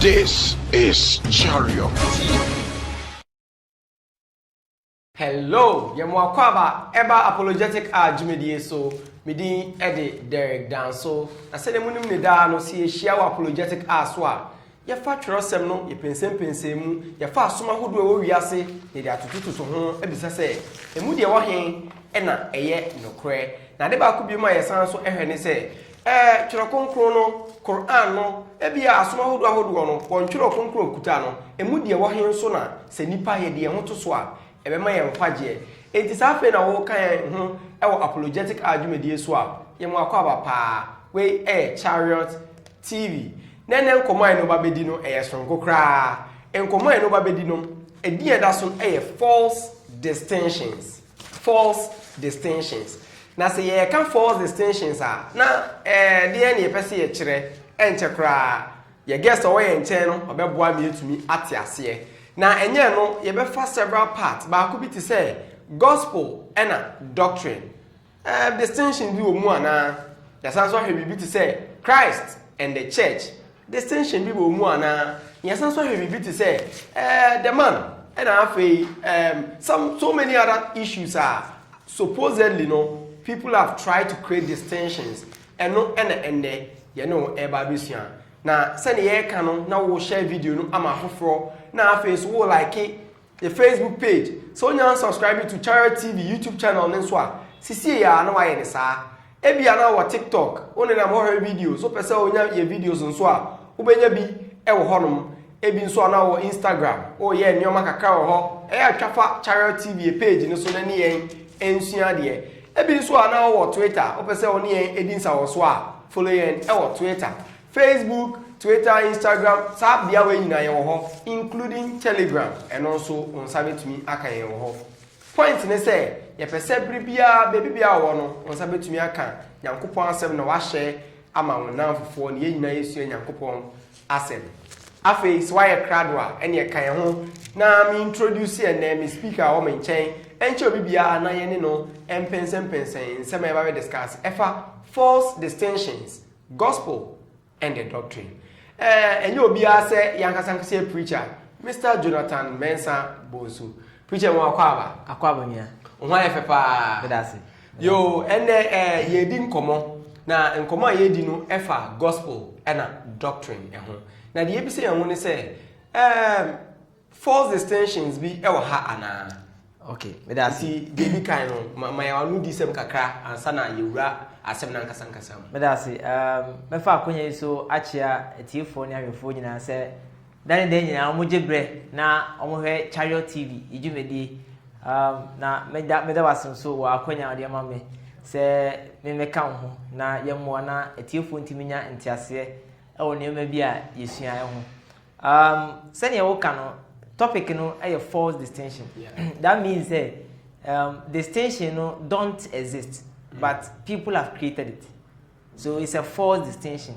This is Chariot. Hello, Yamuakwaba, Eba Apologetic Jimmy so Midi Eddie Derek Danso. I said the moon da no see share apologetic aswa. Ya fa trosem no ye pensem ya fa soma hodo e wo wiase ye de atototo so ho ebisa se emu de wo hen e na eye nokre na de ba ko bi ma ye san so ehwe ne se twero konkro no Quran no ebia asoma hodo ahodo no won twero konkro kuta no emu de wo hen so na se nipa ye de ho to so a ebe ma ye mfaje enti sa fe na wo kan ho e wo apologetic argument so a ye mo akwa pa we Chariot TV nene nkomo ai no ba bedi no sonko kra nkomo ai no ba bedi no edi eda so false distinctions na se ye kan false distinctions a na de ne pese ye kire enche kra ye guest o ye nche no obeboa mi etumi ate ase na enye no ye be fa several parts ba ko bi ti say gospel and doctrine distinction bi o mu ana ya san so hwe bi ti say Christ and the church distinction bi bo mu ana yasan so hwe bi to say the man and afei so many other issues are supposedly no people have tried to create distinctions and no ende you know e ba bisia na se ne ye ka no na wo share video no ama foforo na afei so wo like the Facebook page so nya subscribe to Chariot TV YouTube channel nso a sisi ya na wa ye ne saa ebia na wa TikTok one na mo hwe video so pese onya ye videos nso a ubenya bi e wo honom ebi nso na wo Instagram o ye nioma kakra wo ho e atwafa Chariot TV page ni so na ne yen ensua de ebi nso na wo Twitter o pese oni yen edinsa wo so a follow yen e wo Twitter Facebook Twitter Instagram sab dia we nyina ye wo ho including Telegram and also on sabetumi aka ye wo ho point ne say ye pese bribia bebi bia wo no on sabetumi aka Nyankopon asem na wa share ama wona fofo ne nyina yesu Nyankopon asem afei so ye kradwa ene ye kan ho na me introduce ye na me speaker wo me nchen enche obi bia na ye ne no empensen nsem e ba we discuss efa false distinctions gospel and the doctrine enye obi a say yankasa preacher Mr. Jonathan Mensah Bonsu preacher mo akwa nya ho aye fepa bedase yo ene ye di nkomo na nkomo ye di no efa gospel na doctrine ho na de ye bi say yan ne say false distinctions bi e wo ha ana okay bedase de bi kan no ma ya wanu di sem kakra ansa na yewura asem na nkasa bedase mefa akonya so achia etiefo ne awefo nyina say dane de nyina omojebre na omohwe Chariot TV ijumedi na meda wasem so wa akonya de mame se memeka ho na yemmo na etiefo ntiminya ntiase e wo ne bi a yesua ho se ne wo ka no topic no a false distinction. That means distinction no don't exist, but people have created it. So it's a false distinction.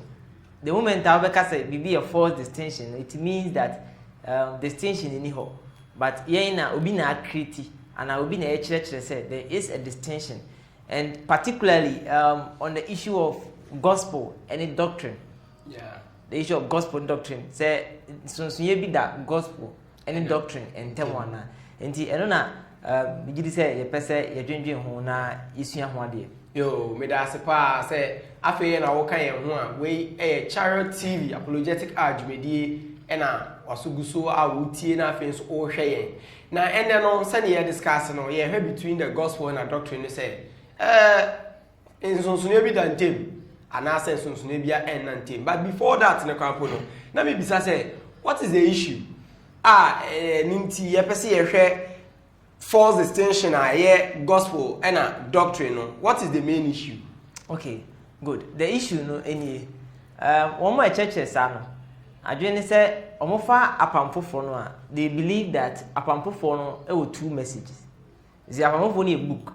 The moment I say be a false distinction, it means that distinction in here. But na obi na create and obi na church said there is a distinction, and particularly on the issue of gospel and doctrine. Yeah. The issue of gospel and doctrine. Say so be that gospel. Any doctrine and temwana enti eno na bigidi say ye pese ye dwendwen ho na yesua ho ade yo me da se pa say afeye na wo kan ye ho a we Chariot TV apologetic argumedie na wasuguso a wotie na afeye so o hwe yen na ene no se ne ye discuss no ye hwe between the gospel and doctrine no say nsonsono bi dantem ana say nsonsono bia enantem but before that ne kwampo no na me bisa say what is the issue ninti ye pese ye hwe false distinction gospel and doctrine no what is the main issue? Okay, good. The issue no any one more churches no adwene say omofa apampofo no a they believe that apampofo no e two messages. The apampofo no a book.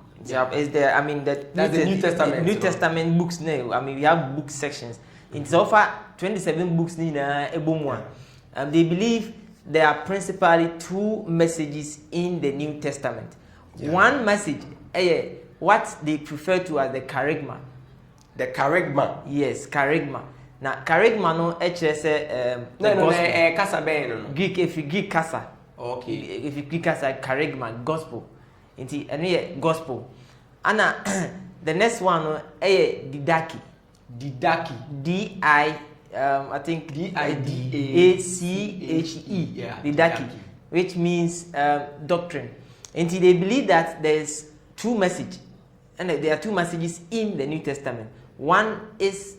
Is there, I mean that's the New Testament. New Testament books now. I mean we have book sections. In so far 27 books ni na ebomwa. They believe there are principally two messages in the New Testament. Yeah. One message, what they refer to as the charisma. The charisma? Yes, charisma. Now, charisma no kasa no. Greek, if you Greek kasa. Okay. If you Greek kasa, charisma, gospel. Into gospel. And the next one, didache. Didache. I think D-I-D-A-C-H-E, didache, which means doctrine. And they believe that there's two messages, and there are two messages in the New Testament. One is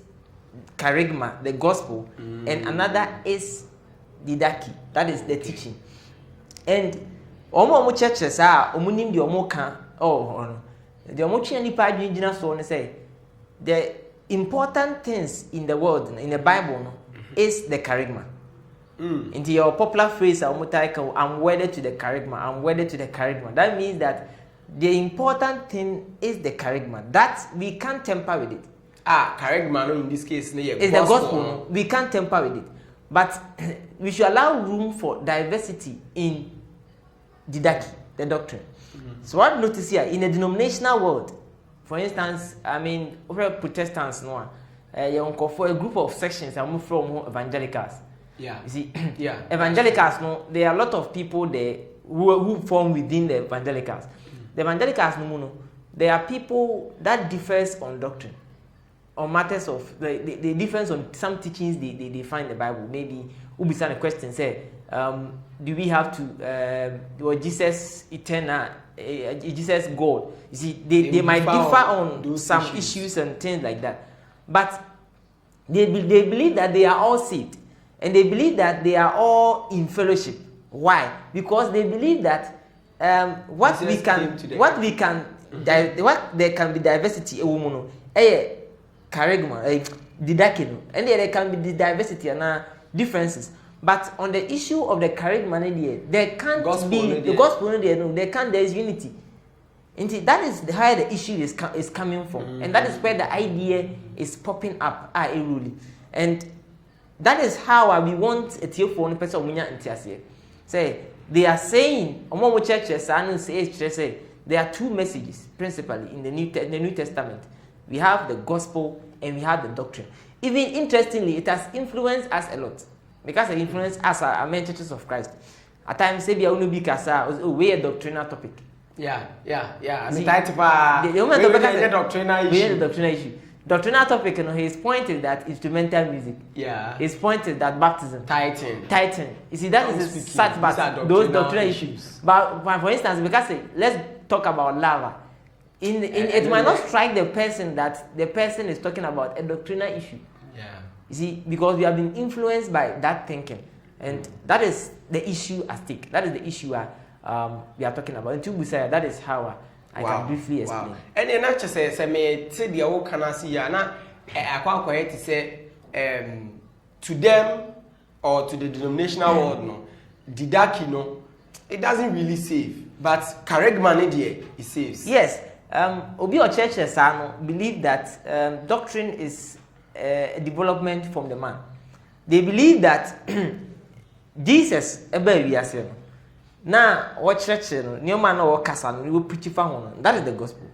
charisma, the gospel, and another is didache, that is the teaching. And omo churches omo nim di omo kan the omo twa nipa adwinjina so ne say the important things in the world, in the Bible, is the charisma. Into your popular phrase, I'm wedded to the charisma. I'm wedded to the charisma. That means that the important thing is the charisma. That we can't tamper with it. Charisma no in this case is the gospel. We can't tamper with it. But we should allow room for diversity in didache, the doctrine. So what notice here, in a denominational world, for instance, I mean, over Protestants, no, for a group of sections, I move from evangelicals. Yeah. You see, yeah. Evangelicals, no, there are a lot of people there who form within the evangelicals. The evangelicals, no, there are people that differs on doctrine, on matters of the difference on some teachings they find in the Bible. Maybe we'll be a question, say, do we have to, was Jesus eternal? Jesus God. You see, they might differ on some issues and things like that, but they believe that they are all saved, and they believe that they are all in fellowship. Why? Because they believe that what there can be diversity a woman charisma didache, and there can be the diversity and differences. But on the issue of the charisma, there can't be the gospel. There is unity. And that is where the issue is coming from, and that is where the idea is popping up. And that is how we want a telephone person. Say they are saying, churches say there are two messages principally in the New Testament. We have the gospel and we have the doctrine. Even interestingly, it has influenced us a lot because it influenced us, our main churches of Christ. At times, say we are only we a doctrinal topic. Yeah. See, The doctrinal issue. Doctrinal topic, his point is that instrumental music. Yeah. His point is that baptism. Titan. You see, that is such but those doctrinal issues. But for instance, because let's talk about lava. It might not strike the person that the person is talking about a doctrinal issue. Yeah. You see, because we have been influenced by that thinking, and that is the issue at stake. That is the issue we are talking about. And to be said, that is how I can briefly explain. Wow. And then I just say me say the old can see ya na akwa quiet to say to them or to the denominational world no didaki no it doesn't really save, but charisma it saves. Yes. Obi or churches believe that doctrine is a development from the man. They believe that Jesus now what church new man or kasa will preach for that is the gospel.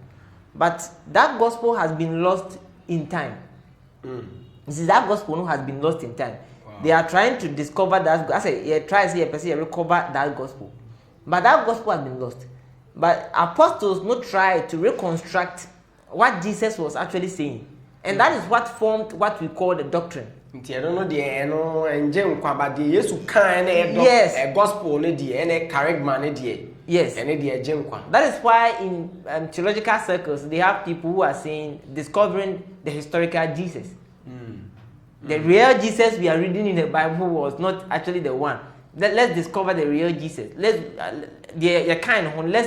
But that gospel has been lost in time. This is that gospel has been lost in time. Wow. They are trying to discover that. I say, try to see a person recover that gospel, but that gospel has been lost. But apostles not try to reconstruct what Jesus was actually saying, and that is what formed what we call the doctrine. I don't know the but the Yesu can a gospel charisma yes, and that is why in theological circles they have people who are saying discovering the historical Jesus. The real Jesus we are reading in the Bible was not actually the one. Let's discover the real Jesus. Let's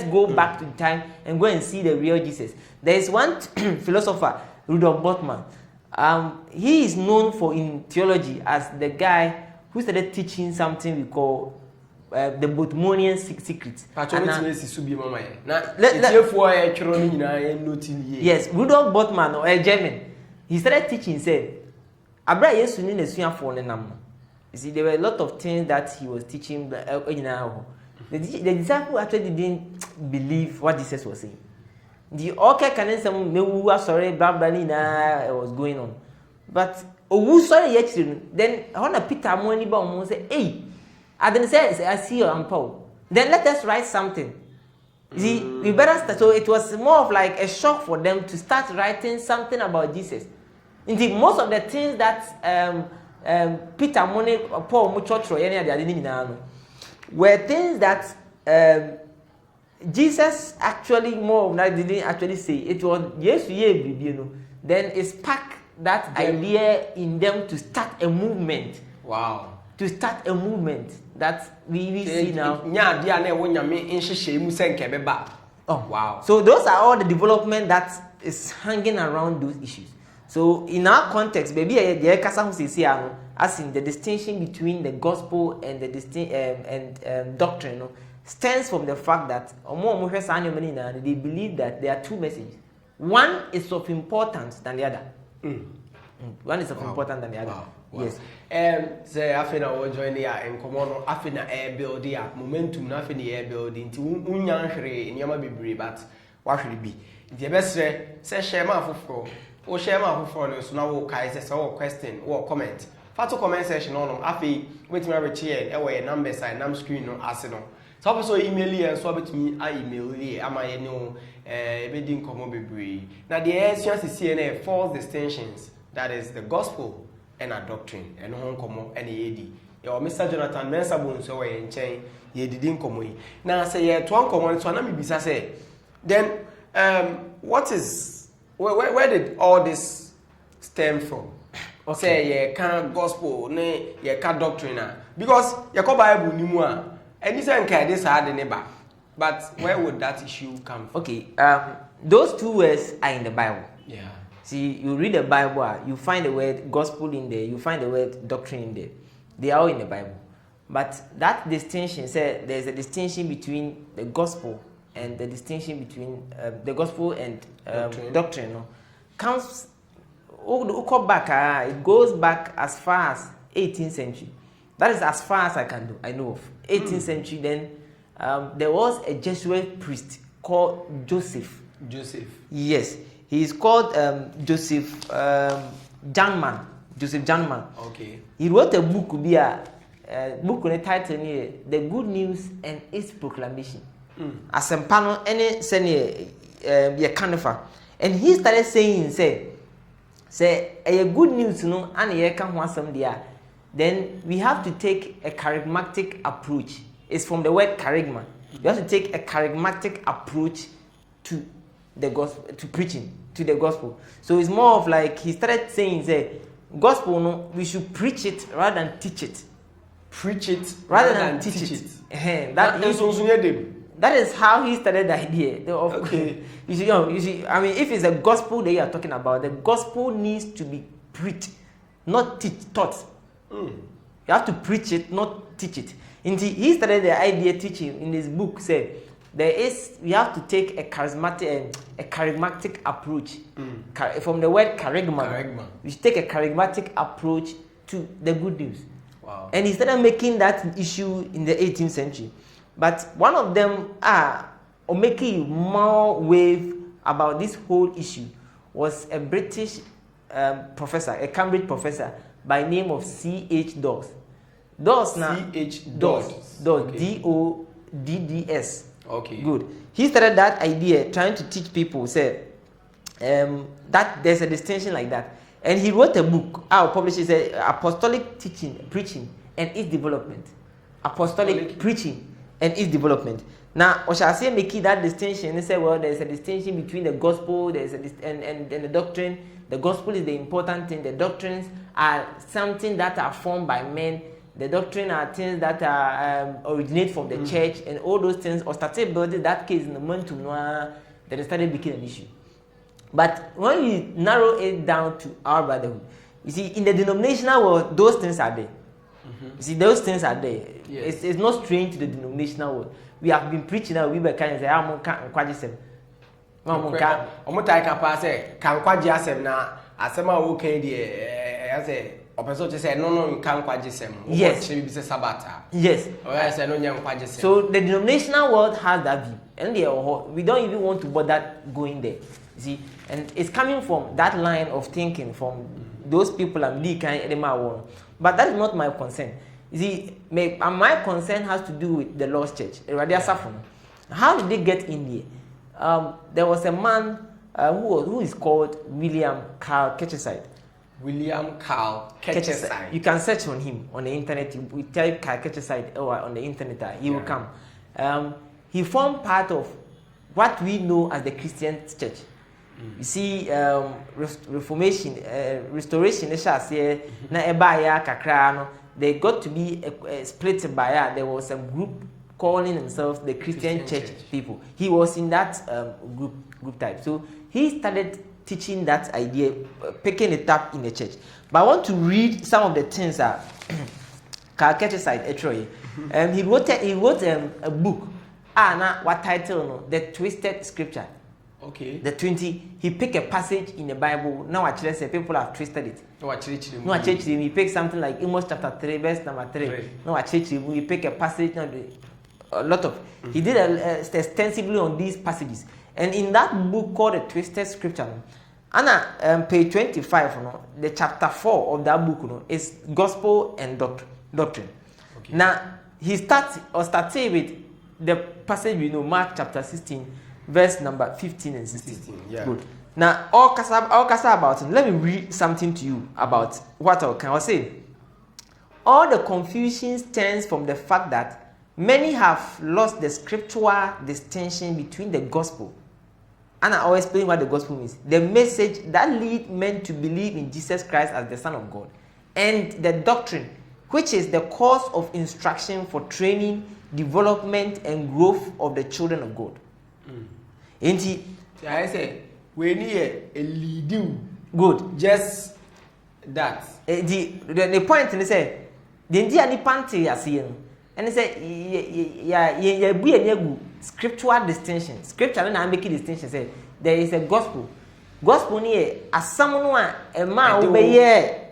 go back to time and go and see the real Jesus. There is one philosopher, Rudolf Bultmann. He is known in theology as the guy who started teaching something we call the Bultmannian secret. Yes, Rudolf Bultmann or a German. He started teaching. Said, you see, there were a lot of things that he was teaching. The disciples actually didn't believe what Jesus was saying. The was going on. But then when Peter Money say, hey, I didn't say I see you Paul. Then let us write something. You see, we better start. So it was more of like a shock for them to start writing something about Jesus. Indeed, most of the things that Peter Money, Paul Muchotro, any of the were things that Jesus actually more of that didn't actually say. It was yes, then it sparked that idea in them to start a movement. Wow. To start a movement that we see now. Oh wow. So those are all the development that is hanging around those issues. So in our context, maybe as in the distinction between the gospel and the doctrine stems from the fact that they believe that there are two messages. One is of importance than the other. One is of importance than the other. Wow. Yes. Say afina wo join here en komo afina air build here momentum na afina air building ti unyan hwere nyama bebre but wa hwere bi. Nti ebesre say share ma afoforo. O share ma afoforo no so na wo kai say wo question wo comment. Fato comment section no afi wetin ma reach here e wo your number side nam screen no ase no. So so email here so betumi a email here ama ye no ebedi nkomo bebre. Na the essence is here na false distinctions, that is the gospel and a doctrine and hon komo and yedi. Your Mr. Jonathan Mensah so we nchen ye didin komo yi. Na say ye to komo so na me bisa say then what is where did all this stem from? Okay. Say ye can gospel ne ye can doctrine because ye ko Bible ni mu a any say nka this hard neighbor. But where would that issue come from? Okay, those two words are in the Bible. Yeah. See, you read the Bible, you find the word gospel in there, you find the word doctrine in there. They are all in the Bible. But that distinction, there's a distinction between the gospel and the distinction between the gospel and doctrine. No? Comes back, it goes back as far as 18th century. That is as far as I know of. 18th century, then there was a Jesuit priest called Joseph. Joseph. Yes, he is called Joseph Janman. Joseph Janman. Okay. He wrote a book, book on the title here, The Good News and Its Proclamation. As a panel, any senior canifer. And he started saying, say, a good news, and a can want some there. Then we have to take a charismatic approach. It's from the word charisma. You have to take a charismatic approach to the gospel, to preaching, to the gospel. So it's more of like he started saying, say, gospel, no, we should preach it rather than teach it. Preach it rather than teach it. That is how he started the idea. Okay. You see, I mean, if it's a gospel that you are talking about, the gospel needs to be preached, not taught. You have to preach it, not teach it. Indeed, he started the idea teaching in his book. Said we have to take a charismatic approach. From the word charisma. We should take a charismatic approach to the good news. Wow. And he started making that issue in the 18th century. But one of them or making more wave about this whole issue was a British professor, a Cambridge professor by name of C.H. Dawes. Dawes now. C.H. Dawes. Okay. D-O-D-D-S. Okay. Good. He started that idea trying to teach people, say, that there's a distinction like that. And he wrote a book, published it, Apostolic Teaching, Preaching, and Its Development. Apostolic Preaching and Its Development. Now, Oshasi making that distinction, he said, well, there's a distinction between the gospel and the doctrine. The gospel is the important thing. The doctrines are something that are formed by men. The doctrine are things that are originate from the church, and all those things, or started building that case in the month to Noah, then it started becoming an issue. But when you narrow it down to our brotherhood, you see, in the denominational world, those things are there. You see, those things are there. Yes. It's not strange to the denominational world. We have been preaching now, we were kind of say, I'm quite Yes. So the denominational world has that view, and we don't even want to bother going there. You see, and it's coming from that line of thinking from those people I'm but that is not my concern. You see, my concern has to do with the lost church. How did they get in there? There was a man who is called William Carl Ketcheside. William Carl Ketcheside. You can search on him on the internet. You type Carl Ketcheside on the internet, he will come. He formed part of what we know as the Christian church. You see, Reformation, Restoration, they got to be split by there was a group calling themselves the Christian church people. He was in that group type. So he started teaching that idea, picking it up in the church. But I want to read some of the things that Carl Ketcheside actually. He wrote a book. What title? No? The Twisted Scripture. Okay. The 20. He picked a passage in the Bible. Now actually say people have twisted it. No, actually, he picked something like Amos chapter 3, verse number 3. No, actually, he picked a passage. A lot of. He did extensively on these passages. And in that book called The Twisted Scripture, page 25, the chapter 4 of that book is Gospel and Doctrine. Okay. Now, he started with the passage we know, Mark chapter 16, verse number 15 and 16. Yeah. Good. Now, all kasa about it. Let me read something to you about what I can say. All the confusion stems from the fact that many have lost the scriptural distinction between the gospel. And I'll explain what the gospel means. The message that leads men to believe in Jesus Christ as the Son of God. And the doctrine, which is the course of instruction for training, development, and growth of the children of God. I say, we need a leading. Good. Just that. The point is say, the Indian panty are seeing. And they say, scriptural distinction. Scripture and making distinction. Say there is a gospel. Gospel near as someone a man obey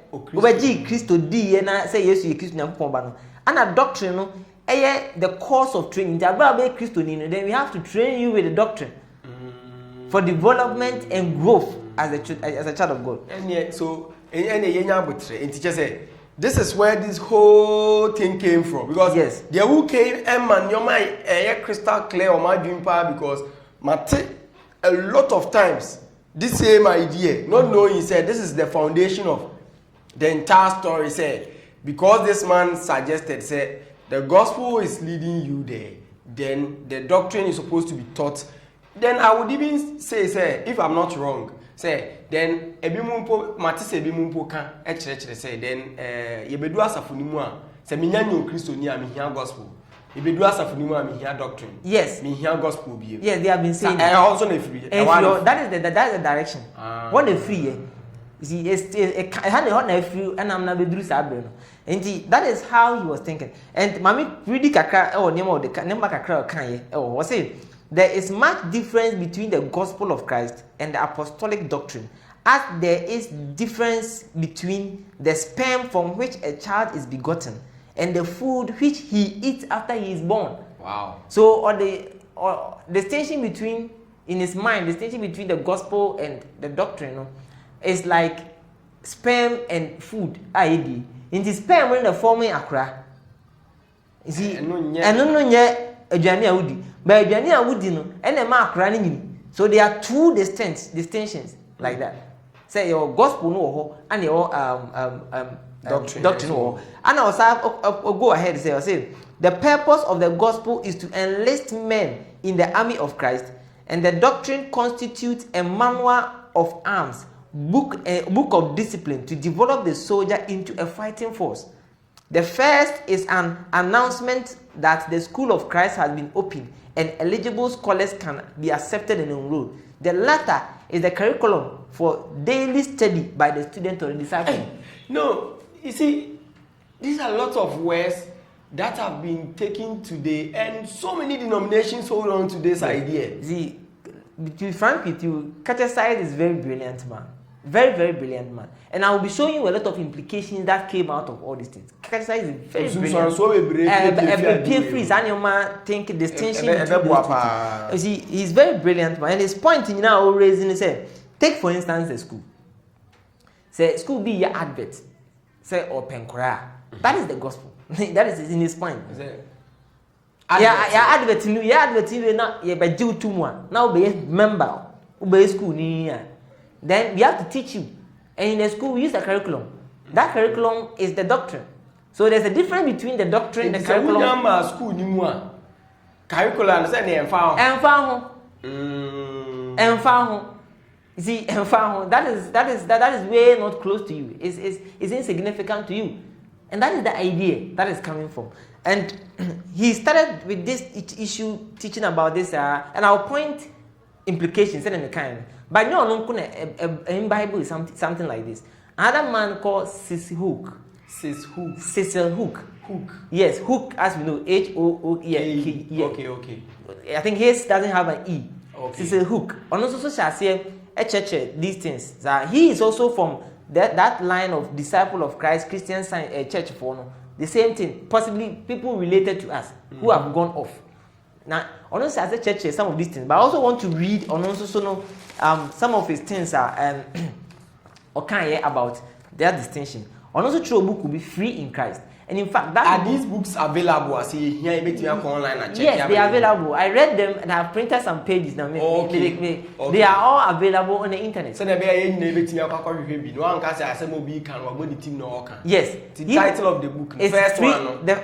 Christo D and I say yes, you Christian Pombano. And a doctrine the course of training. Then we have to train you with the doctrine for development and growth as a child of God. And yeah, so and teacher said, this is where this whole thing came from, because yes, the who came and man your mind crystal clear on my dream power, because Mate a lot of times this same idea, not knowing, he said this is the foundation of the entire story. Said because this man suggested, said the gospel is leading you there, then the doctrine is supposed to be taught. Then I would even say if I'm not wrong, say then ebimumpo matise ebimumpo kan echirechire say then yebedu asafunimu a say minyanyo Kristo ni a mihia gospel. Yebedu asafunimu a mihia doctrine. Yes. Mihia gospel bi. Yes, they have been saying. Also na free. That is the direction. What the free you see it had the hot na free and am na bedru sa abre no. And that is how he was thinking. And mami really kakra or name of the name kakra kan ye. Oh, was say there is much difference between the gospel of Christ and the apostolic doctrine, as there is difference between the sperm from which a child is begotten and the food which he eats after he is born. Wow. So or the distinction between, in his mind, the distinction between the gospel and the doctrine is like sperm and food. In the sperm when the forming akra. You see, and no aduane awudi, but aduane awudi no ene ma akra ni. So there are two distinctions like that. Say your gospel no ho and your doctrine no. And I will go ahead and say the purpose of the gospel is to enlist men in the army of Christ, and the doctrine constitutes a manual of arms, a book of discipline to develop the soldier into a fighting force. The first is an announcement that the school of Christ has been opened and eligible scholars can be accepted and enrolled. The latter is the curriculum for daily study by the student or the disciple. No, you see, these are lots of words that have been taken today, and so many denominations hold on to this idea. See, to be frank with you, Catechized is very brilliant man. Very, very brilliant man. And I will be showing you a lot of implications that came out of all these things. Catechized is very brilliant. Think distinction between those two. You see, he's very brilliant man. And his point now raising is, take for instance a school. Say school be your advert. Say open Quran. That is the gospel. That is in his point. Advert now you be due to one. Now be a member. Be school ni. Then we have to teach you. And in the school, we use a curriculum. That curriculum is the doctrine. So there's a difference between the doctrine and the curriculum. Curriculum is you see, that is way not close to you. It's insignificant to you. And that is the idea that is coming from. And he started with this issue, teaching about this, and I'll point implications and the kind. But no, in Bible is something like this. Another man called Cecil Hook. Cecil Hook. Yes, Hook, as we know, H-O-O-E. Okay. I think his doesn't have an E. Okay. Cecil Hook. And also, shall say, these things. He is also from that line of disciple of Christ, Christian church for the same thing. Possibly people related to us who have gone off. Now, honestly, as a church, some of these things, but I also want to read on also some of his things are about their distinction. And also, true book will be free in Christ. And in fact, are these books available? I see here, online and check. Yes, they are available. I read them and I have printed some pages now. Okay. They are all available on the internet. So yes. The title of the book, the first free, one. The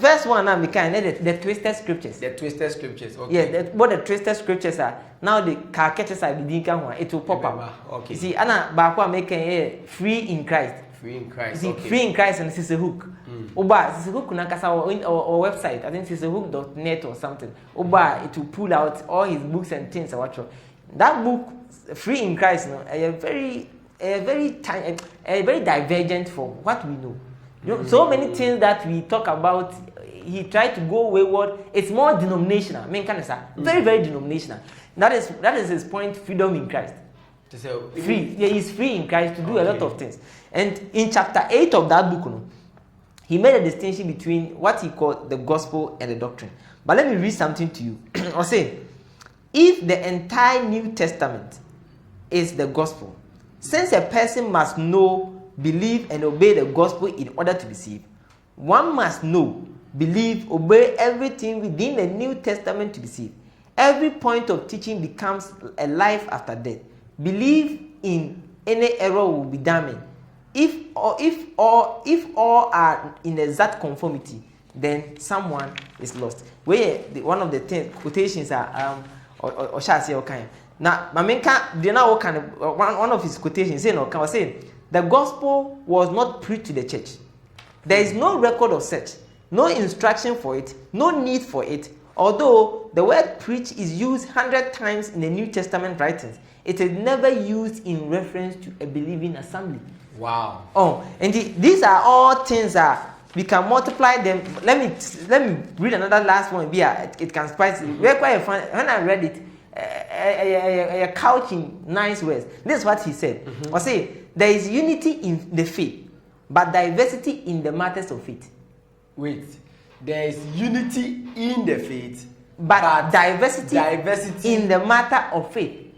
first one now, the Twisted Scriptures. The Twisted Scriptures. Okay. Yes, what the Twisted Scriptures are. Now the catches are it will pop up. Okay. You see, Anna Bakwa making free in Christ. Free in Christ. You see, free in Christ and Cecil Hook. Oba, Cecil Hook our website. I think cecilhook.net or something. Oba, it will pull out all his books and things. That book, Free in Christ, very divergent from what we know. So many things that we talk about, he tried to go wayward. It's more denominational. Very, very denominational. That is his point. Freedom in Christ. Free. Yeah, he's free in Christ to do a lot of things. And in chapter 8 of that book, he made a distinction between what he called the gospel and the doctrine. But let me read something to you. I'll say, if the entire New Testament is the gospel, since a person must know, believe, and obey the gospel in order to be saved, one must know, believe, obey everything within the New Testament to be saved. Every point of teaching becomes a life after death. Believe in any error will be damning. If all are in exact conformity, then someone is lost. One of the quotations are or shall I say okay. Now, Mamenka, they now kind of one of his quotations saying the gospel was not preached to the church. There is no record of such, no instruction for it, no need for it. Although the word preach is used 100 times in the New Testament writings, it is never used in reference to a believing assembly. Wow. Oh, and these are all things that we can multiply them. Let me read another last one. It can spice it. Very quite fun. When I read it, a couch in nice words. This is what he said. I say there is unity in the faith, but diversity in the matters of faith. Wait, there is unity in the faith, but diversity in the matter of faith.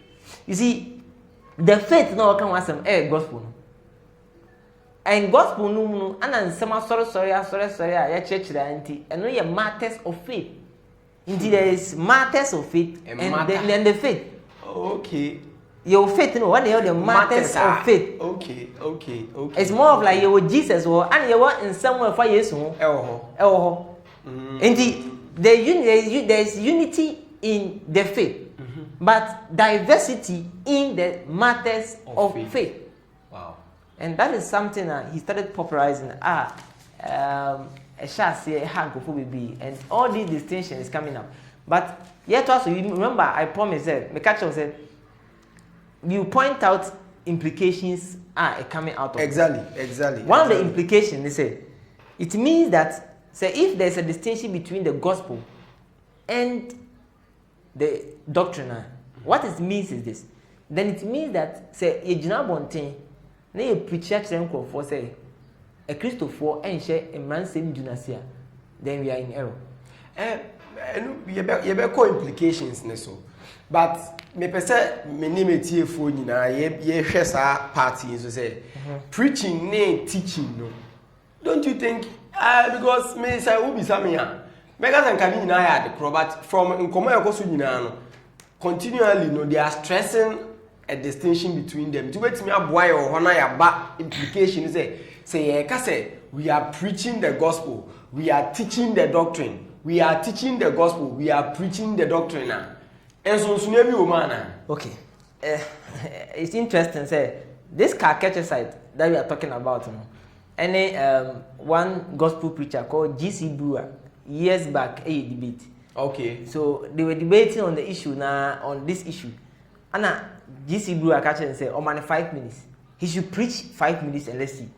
You see, the faith no can want some gospel. And gospel no and some sorry ya church anti and no matters of faith. Indeed, there is matters of faith and then the faith. Okay. Your faith, one of the matters of faith. Okay. It's more of like your Jesus or and you want in somewhere for yes. Indeed, there is unity in the faith, but diversity in the matters of faith. Wow. And that is something that he started popularizing. And all these distinctions is coming up. But yet also, you remember, I promised that Mekacho said, you point out implications are coming out of Exactly. One of the implications, they say, it means that, say, if there's a distinction between the gospel and the doctrine, what it means is this. Then it means that, say, a Jinabontin, a preacher for say a Christopher and share a man same Junasia, then we are in error. You have implications, Neso. But me pese me name tie fo nyina ye hwe sa party so say preaching ne teaching no. Don't you think because me say who be samia mega san kan nyina ya de but from nkomo yakoso nyina no continually no they are stressing a distinction between them. To wait me aboy or hona ya ba implication say we are preaching the gospel, we are teaching the doctrine, we are teaching the gospel, we are preaching the doctrine now. Okay. It's interesting, say this caricature site that we are talking about. Any one gospel preacher called G.C. Brewer years back a debate. Okay. So they were debating on the issue now on this issue. And G.C. Brewer catch and say, man, 5 minutes. He should preach 5 minutes and let's see.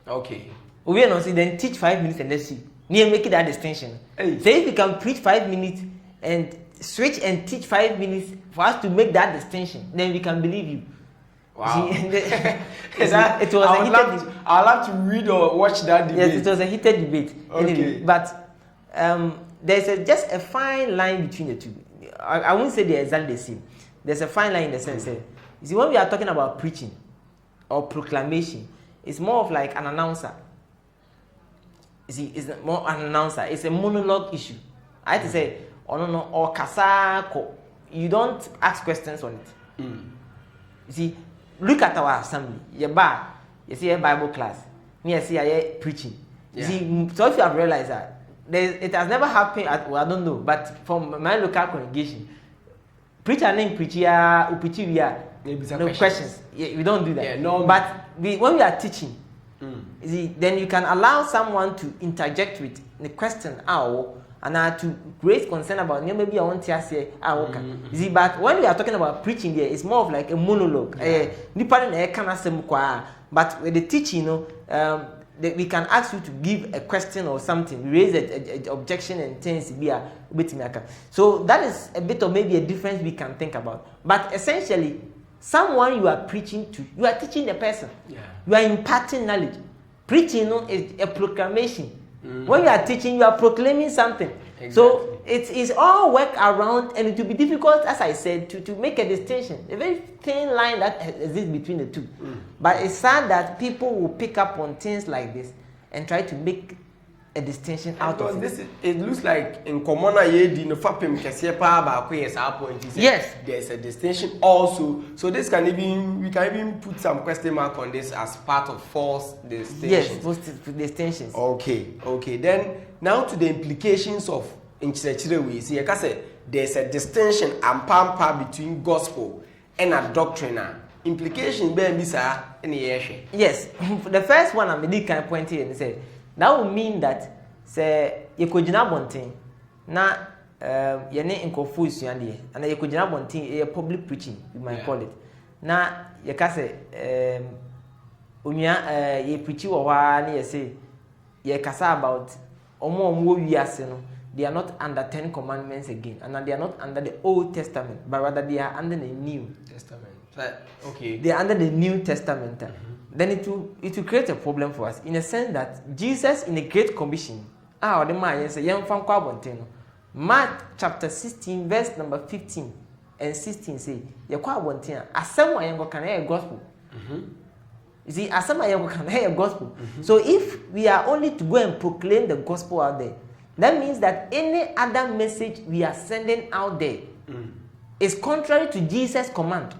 Okay. We not see then teach 5 minutes and let's see. Near make that distinction. Hey. So if we can preach 5 minutes and switch and teach 5 minutes for us to make that distinction, then we can believe you. Wow. It was I'll have to read or watch that debate. Yes, it was a heated debate. Okay. Anyway, but there's just a fine line between the two. I won't say they're exactly the same. There's a fine line in the sense that, you see, when we are talking about preaching or proclamation, it's more of like an announcer. You see, it's more an announcer. It's a monologue issue. I have to say, or kasako. You don't ask questions on it. You see, look at our assembly. You see a Bible class. You see a preaching. You see, so if you have realized that, it has never happened at, well, I don't know, but from my local congregation, preacher name preacher, no questions. Yeah, we don't do that. Yeah, no. But when we are teaching, you see, then you can allow someone to interject with the question, and to raise concern about maybe I want to say, you see, but when we are talking about preaching there, it's more of like a monologue. But with the teaching, we can ask you to give a question or something, raise an objection and things be a bit. So that is a bit of maybe a difference we can think about. But essentially, someone you are preaching to, you are teaching the person. Yeah. You are imparting knowledge. Preaching is a proclamation. When you are teaching, you are proclaiming something. Exactly. So it is all work around, and it will be difficult, as I said, to make a distinction, a very thin line that exists between the two. But it's sad that people will pick up on things like this and try to make a distinction out of it. It looks like in common no fapim kese pa ba ko yes point. Yes, there's a distinction also. So this can even we can even put some question mark on this as part of false distinctions. Yes, false distinctions. Okay. Then now to the implications of in Chirechire we see. Like say there's a distinction and pampa between gospel and a doctrine. Implication be bisa any yeshe. Yes, the first one I'm really kind of pointing and say. That would mean that say you could bonting na yene inkofu isuande and you could bonting a public preaching you might call it na you can say unya ye preach wa na you say you kasa about omo wiase no, they are not under 10 commandments again, and they are not under the Old Testament, but rather they are under the New Testament. Okay, they are under the New Testament. Then it will create a problem for us in a sense that Jesus in the Great Commission, Mark chapter 16 verse number 15 and 16 say, "You kwa bontin asem ayengo kan a gospel." You see, asem ayengo kan a gospel. So if we are only to go and proclaim the gospel out there, that means that any other message we are sending out there is contrary to Jesus' command.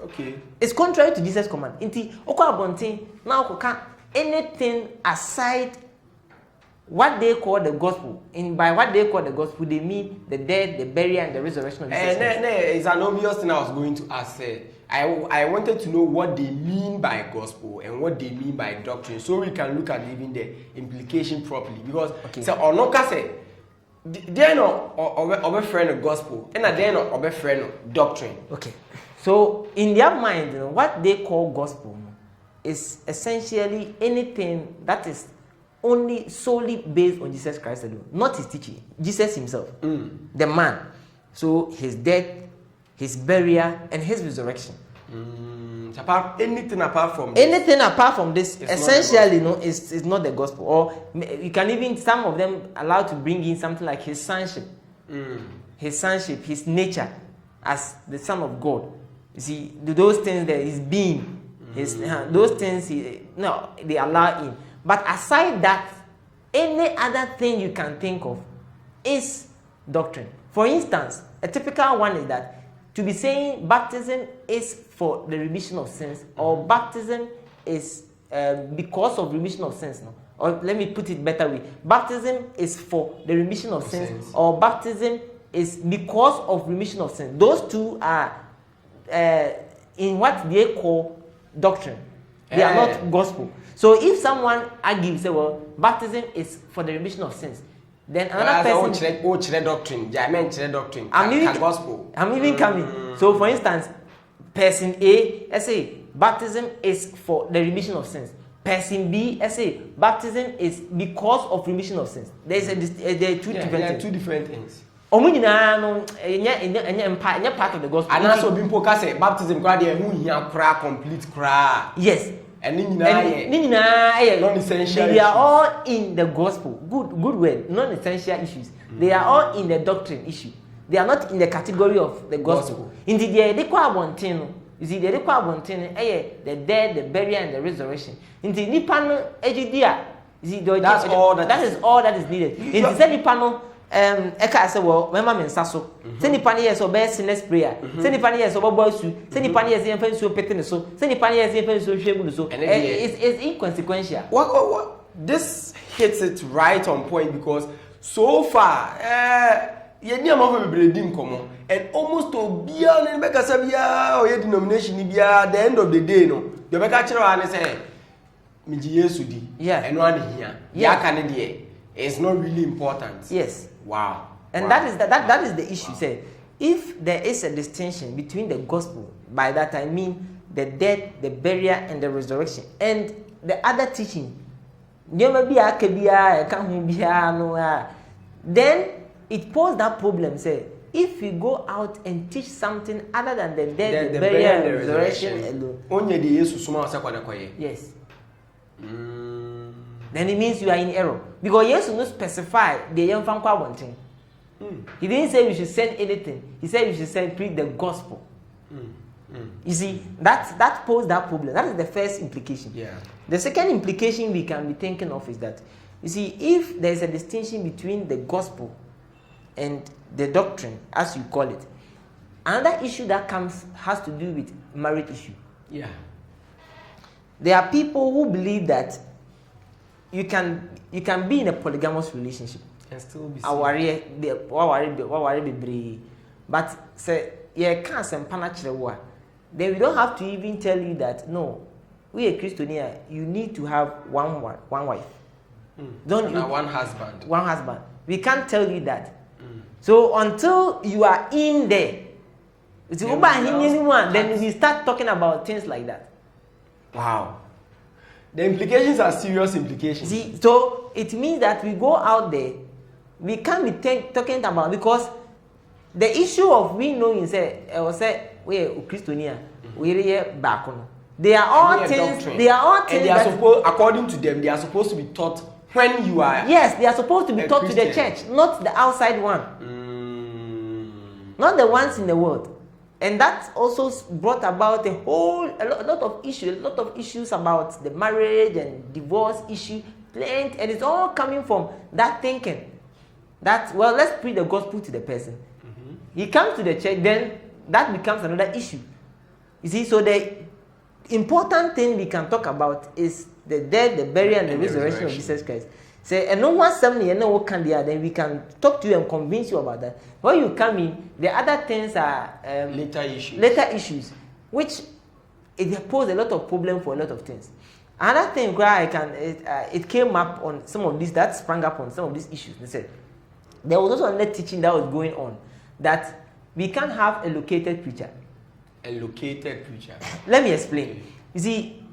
Okay. It's contrary to Jesus' command. Inti okwa abontin na okoka anything aside what they call the gospel. By what they call the gospel, they mean the death, the burial, and the resurrection of Jesus. It's an obvious thing I was going to ask. I wanted to know what they mean by gospel and what they mean by doctrine, so we can look at even the implication properly. Because so onoka say they no obe friend gospel, and they no obe friend doctrine. Okay. So in their mind, what they call gospel is essentially anything that is only solely based on Jesus Christ alone, not his teaching. Jesus himself, the man. So his death, his burial, and his resurrection. Anything apart from this, essentially, is not the gospel. Or you can even, some of them allowed to bring in something like his sonship, his nature as the Son of God. You see, those things that his being, those things they allow in. But aside that, any other thing you can think of is doctrine. For instance, a typical one is that to be saying baptism is for the remission of sins, or baptism is because of remission of sins. No? Or let me put it better way: baptism is for the remission of sins, or baptism is because of remission of sins. Those two are in what they call doctrine. They are not gospel. So if someone argues, say, well, baptism is for the remission of sins, then another person. Doctrine. I'm even coming. So for instance, person A, let's say, baptism is for the remission of sins. Person B, let's say, baptism is because of remission of sins. There are two different things. Part of the gospel. And also bimpo ka say baptism kwa dey hu hia kra complete kra. Yes. And non-essential. They are all in the gospel. Good word. Non-essential issues. They are all in the doctrine issue. They are not in the category of the gospel. Indeed, they require one thing. You see, they require one thing. The death, the burial, and the resurrection. Indeed, nipano ejidia. You see, that is all that is needed. Indeed, nipano. Eka say well, remember me nsaso. Say nipa ne yes obe sinless prayer. Say nipa ne yes obo asu. Say nipa ne yes yemfa nsuo pete ne so. Say nipa ne yes yemfa nsuo hwemu ne so. It's inconsequential. What? This hits it right on point because so far, ye ni amafo bebre di nkomo, and almost obia ne beka sa bia o ye denomination ni bia the end of the day no. The beka kire wa ne say miji Yesu di. Eno ane hia. Ya ka ne de. It's not really important. Yes. Wow. And that is the issue. Say, if there is a distinction between the gospel, by that I mean the death, the burial, and the resurrection, and the other teaching, then it poses that problem. Say, if we go out and teach something other than the death, the burial, and the resurrection alone, only the Jesus suma asa kwa na koye. Yes. then it means you are in error. Because yes, you not specify the young fan one thing. He didn't say we should send anything. He said we should preach the gospel. You see, that poses that problem. That is the first implication. Yeah. The second implication we can be thinking of is that, you see, if there is a distinction between the gospel and the doctrine, as you call it, another issue that has to do with marriage issue. Yeah. There are people who believe that you can be in a polygamous relationship and still be but say you can't send then we don't have to even tell you that no, we a Christian here, you need to have one wife. One husband. We can't tell you that. So until you are in there, then we start talking about things like that. Wow. The implications are serious implications. See, so it means that we go out there, we can't be talking about, because the issue of we knowing say we are Christian, we are back on. They are all things. They are all things. And they are supposed, according to them, they are supposed to be taught when you are. Yes, they are supposed to be taught Christian. To the church, not the outside one, not the ones in the world. And that also brought about a lot of issues about the marriage and divorce issue, and it's all coming from that thinking that, well, let's preach the gospel to the person. He comes to the church, then that becomes another issue. You see, so the important thing we can talk about is the death, the burial, and the resurrection of Jesus Christ. Say, and no one somebody and no one can there, then we can talk to you and convince you about that. When you come in, the other things are later issues, which it pose a lot of problem for a lot of things. Another thing it came up on some of these, that sprang up on some of these issues. They said there was also another teaching that was going on that we can't have a located preacher. A located preacher. Let me explain. You see,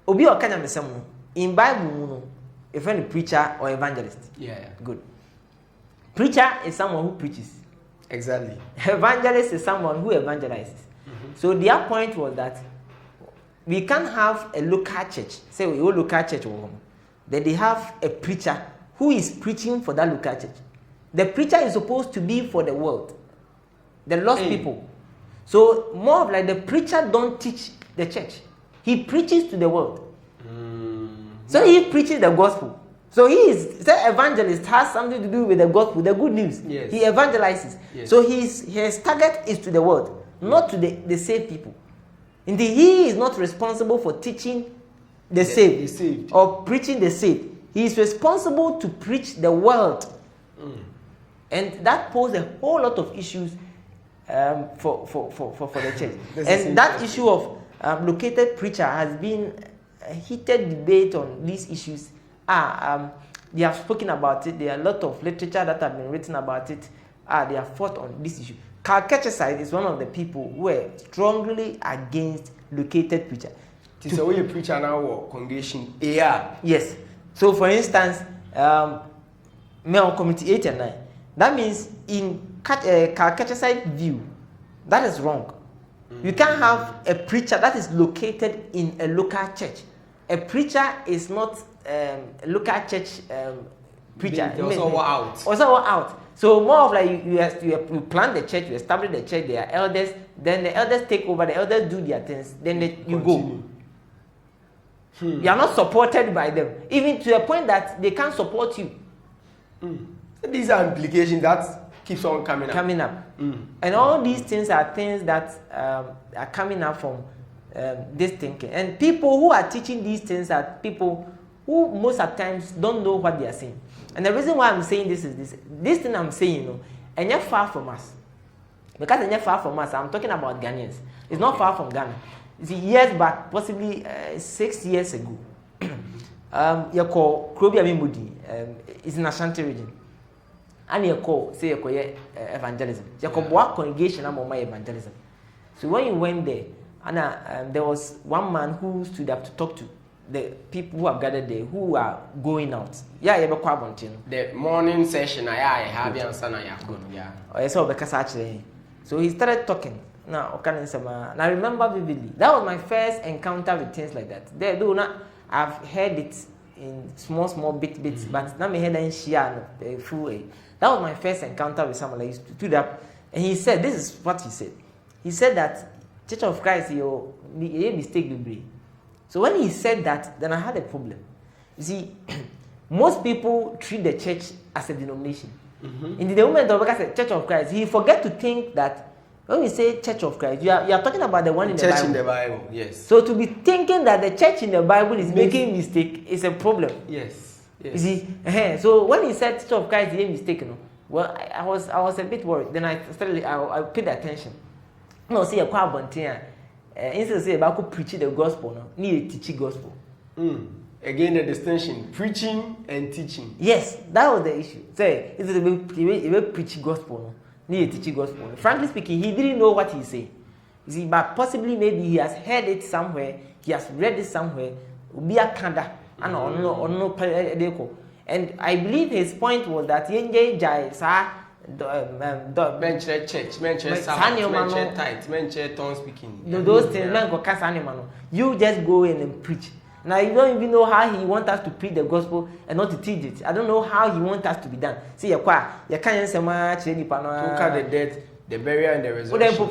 Obi Okanyamesemu in Bible, a friend preacher or evangelist. Yeah. Good. Preacher is someone who preaches. Exactly. Evangelist is someone who evangelizes. So their point was that we can't have a local church. Say we local church, then they have a preacher who is preaching for that local church. The preacher is supposed to be for the world, the lost people. So more of like the preacher don't teach the church. He preaches to the world. So he preaches the gospel. So the evangelist has something to do with the gospel, the good news. Yes. He evangelizes. Yes. So his target is to the world, not to the saved people. Indeed, he is not responsible for teaching the saved or preaching the saved. He is responsible to preach the world. And that poses a whole lot of issues for the church. And that issue of located preacher has been a heated debate on these issues. They have spoken about it. There are a lot of literature that have been written about it. They have fought on this issue. Carl Ketcherside is one of the people who are strongly against located preacher. So when you preacher now or congregation, yes. So for instance, male committee 8 and 9. That means in Carl Ketcherside view, that is wrong. You can't have a preacher that is located in a local church. A preacher is not a local church preacher. Also out. So more of like you plant the church, you establish the church, there are elders, then the elders take over, the elders do their things, then you go. You are not supported by them, even to a point that they can't support you. So these are implications that keeps on coming up. And all these things are things that are coming up from this thinking. And people who are teaching these things are people who most of the times don't know what they are saying. And the reason why I'm saying this is this thing I'm saying, and you're far from us. Because you're far from us, I'm talking about Ghanaians. It's not far from Ghana. You see, years back, possibly 6 years ago, you call Krobia Mimbudi, it's in Ashanti region. And you call, say, evangelism. You call what congregation I'm on my evangelism. So when you went there, and there was one man who stood up to talk to the people who have gathered there, who are going out. The morning session, I have so he started talking. Now, I remember vividly. That was my first encounter with things like that. I've heard it in small bits, but now me head and share full way. That was my first encounter with someone. Like, he stood up and he said, this is what he said. He said that Church of Christ, you mistake the brain. So when he said that, then I had a problem. You see, most people treat the church as a denomination. In the moment of Church of Christ, he forget to think that when we say Church of Christ, you are talking about the one in the Bible. Church in the Bible, yes. So to be thinking that the church in the Bible is making mistake is a problem. Yes. You see, so when he said Church of Christ, he mistake, well, I was a bit worried. Then I paid attention. No, see a quite bontia. Instead of say about preaching the gospel, no, need teaching gospel. Again, the distinction: preaching and teaching. Yes, that was the issue. Say, is it a preaching gospel? No, need teaching gospel. Frankly speaking, he didn't know what he said. You see, but possibly maybe he has heard it somewhere. He has read it somewhere. Be a kanda, and I believe his point was that yenje jai sa. Mention church, mention Sabbath, mention tithe, mention tongue speaking. Those things, man, go cast animal. You just go in and preach. Now you don't even know how he wants us to preach the gospel and not to teach it. I don't know how he wants us to be done. See, you can't say much. Look at the death, the burial, and the resurrection.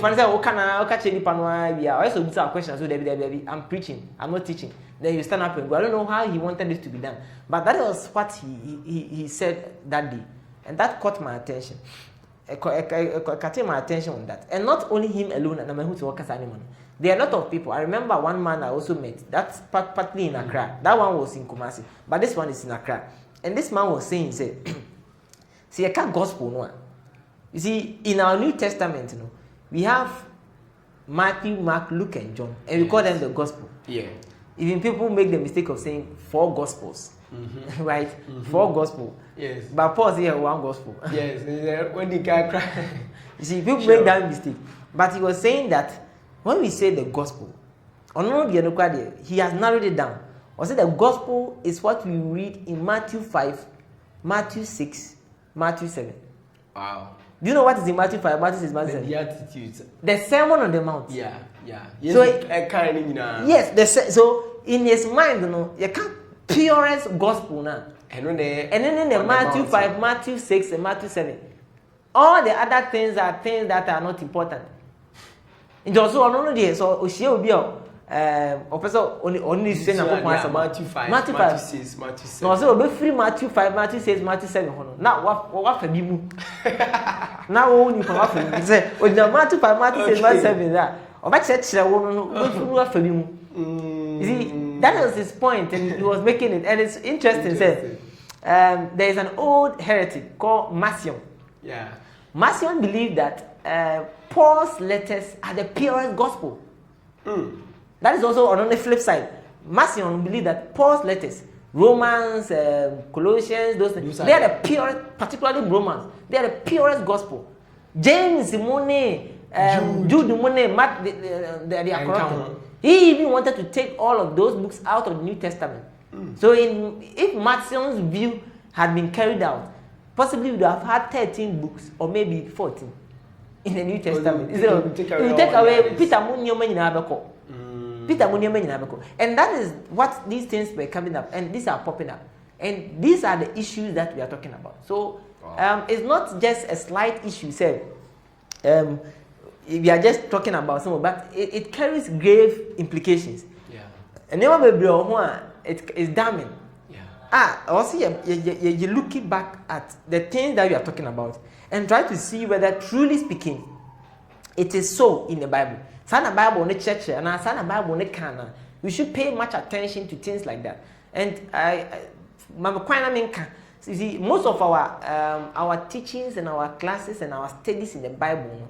I'm preaching. I'm not teaching. Then you stand up and go. I don't know how he wanted this to be done, but that was what he said that day. And that caught my attention. Caught my attention on that. And not only him alone, and I'm who work as animal. There are a lot of people. I remember one man I also met. That's partly in Accra. That one was in Kumasi, but this one is in Accra. And this man was saying, he said, see, I can't gospel no. You see, in our New Testament, we have Matthew, Mark, Luke, and John, and we call them the gospel. Yeah. Even people make the mistake of saying 4 gospels. Right? 4 gospel. Yes. But Paul here 1 gospel. Yes. When the guy cried. You see, people make that mistake. But he was saying that when we say the gospel, he has narrowed it down. Or say the gospel is what we read in Matthew 5, Matthew 6, Matthew 7. Wow. Do you know what is in Matthew 5, Matthew 6, Matthew 7? The Beatitudes. The Sermon on the Mount. Yeah. Yes, so, so in his mind, you can't purest gospel now. And then the Matthew 5, Matthew 6, and Matthew 7. All the other things are things that are not important. In just so Oshie will be only saying Matthew 5, Matthew 6, Matthew 7. No, so be free Matthew 5, Matthew 6, Matthew 7. Now what for you? Now only for what you say. With the Matthew 5, Matthew 6, Matthew 7 that. Or back church what for you? You see, that was his point, and he was making it, and it's interesting. There is an old heretic called Marcion. Yeah. Marcion believed that Paul's letters are the purest gospel. That is also on the flip side. Marcion believed that Paul's letters, Romans, Colossians, they are the purest, particularly Romans. They are the purest gospel. James, Simone, Jude, Matt, they are corrupted. He even wanted to take all of those books out of the New Testament. So if Marcion's view had been carried out, possibly we would have had 13 books or maybe 14 in the New Testament. He would take away Peter Munyomen. And that is what these things were coming up, and these are popping up. And these are the issues that we are talking about. So it's not just a slight issue, we are just talking about some, but it carries grave implications. Yeah. And then it's damning. Yeah. Also you're looking back at the things that we are talking about and try to see whether, truly speaking, it is so in the Bible. Sana Bible in the church and Sana Bible in the canon. We should pay much attention to things like that. And you see, most of our teachings and our classes and our studies in the Bible,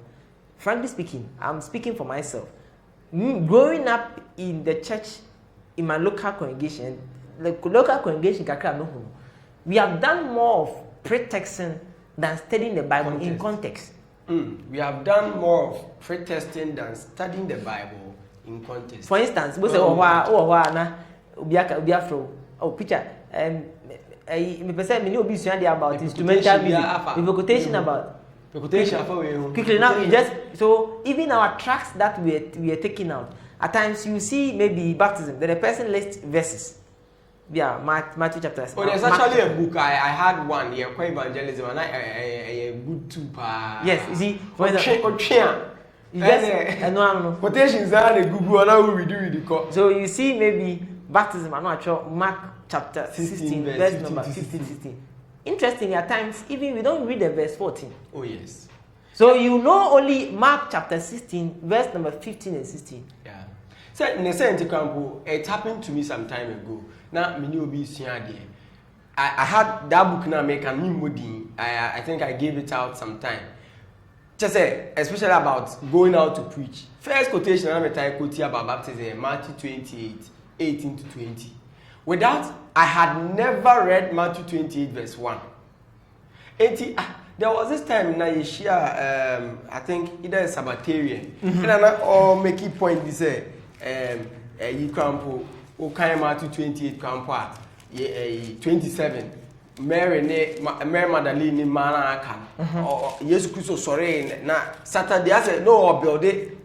frankly speaking, I'm speaking for myself. Growing up in the church, in my local congregation, we have done more of pretexting than studying the Bible in context. We have done more of pretesting than studying the Bible in context. For instance, we say, picture, about instrumental music, quotation about. Quickly now, we just so even our tracks that we are taking out. At times you see maybe baptism, then the person lists verses. Yeah, Matthew chapter. Oh, there's actually a book. I had one. Yeah, quite evangelism, and I good too. Yes, you see, for example, quotations are the Google and how we do it. So you see, maybe baptism. I'm not sure. Mark chapter 16, verse number 15, 16. Interestingly, at times even we don't read the verse 14. Oh yes. So you know only Mark chapter 16, verse number 15 and 16. Yeah. So in a sense, it happened to me some time ago. Now, I had that book now make a new moody. I think I gave it out sometime. Just say, especially about going out to preach. First quotation I'm quote about baptism, Matthew 28, 18 to 20. Without, I had never read Matthew 28 verse 1. There was this time na you share I think either a Sabbatarian and or make it point this you campo o kind Matthew 28 campo 27 Mary Magdalene ni mana aka or Jesus Christ sorry na Saturday I said no build it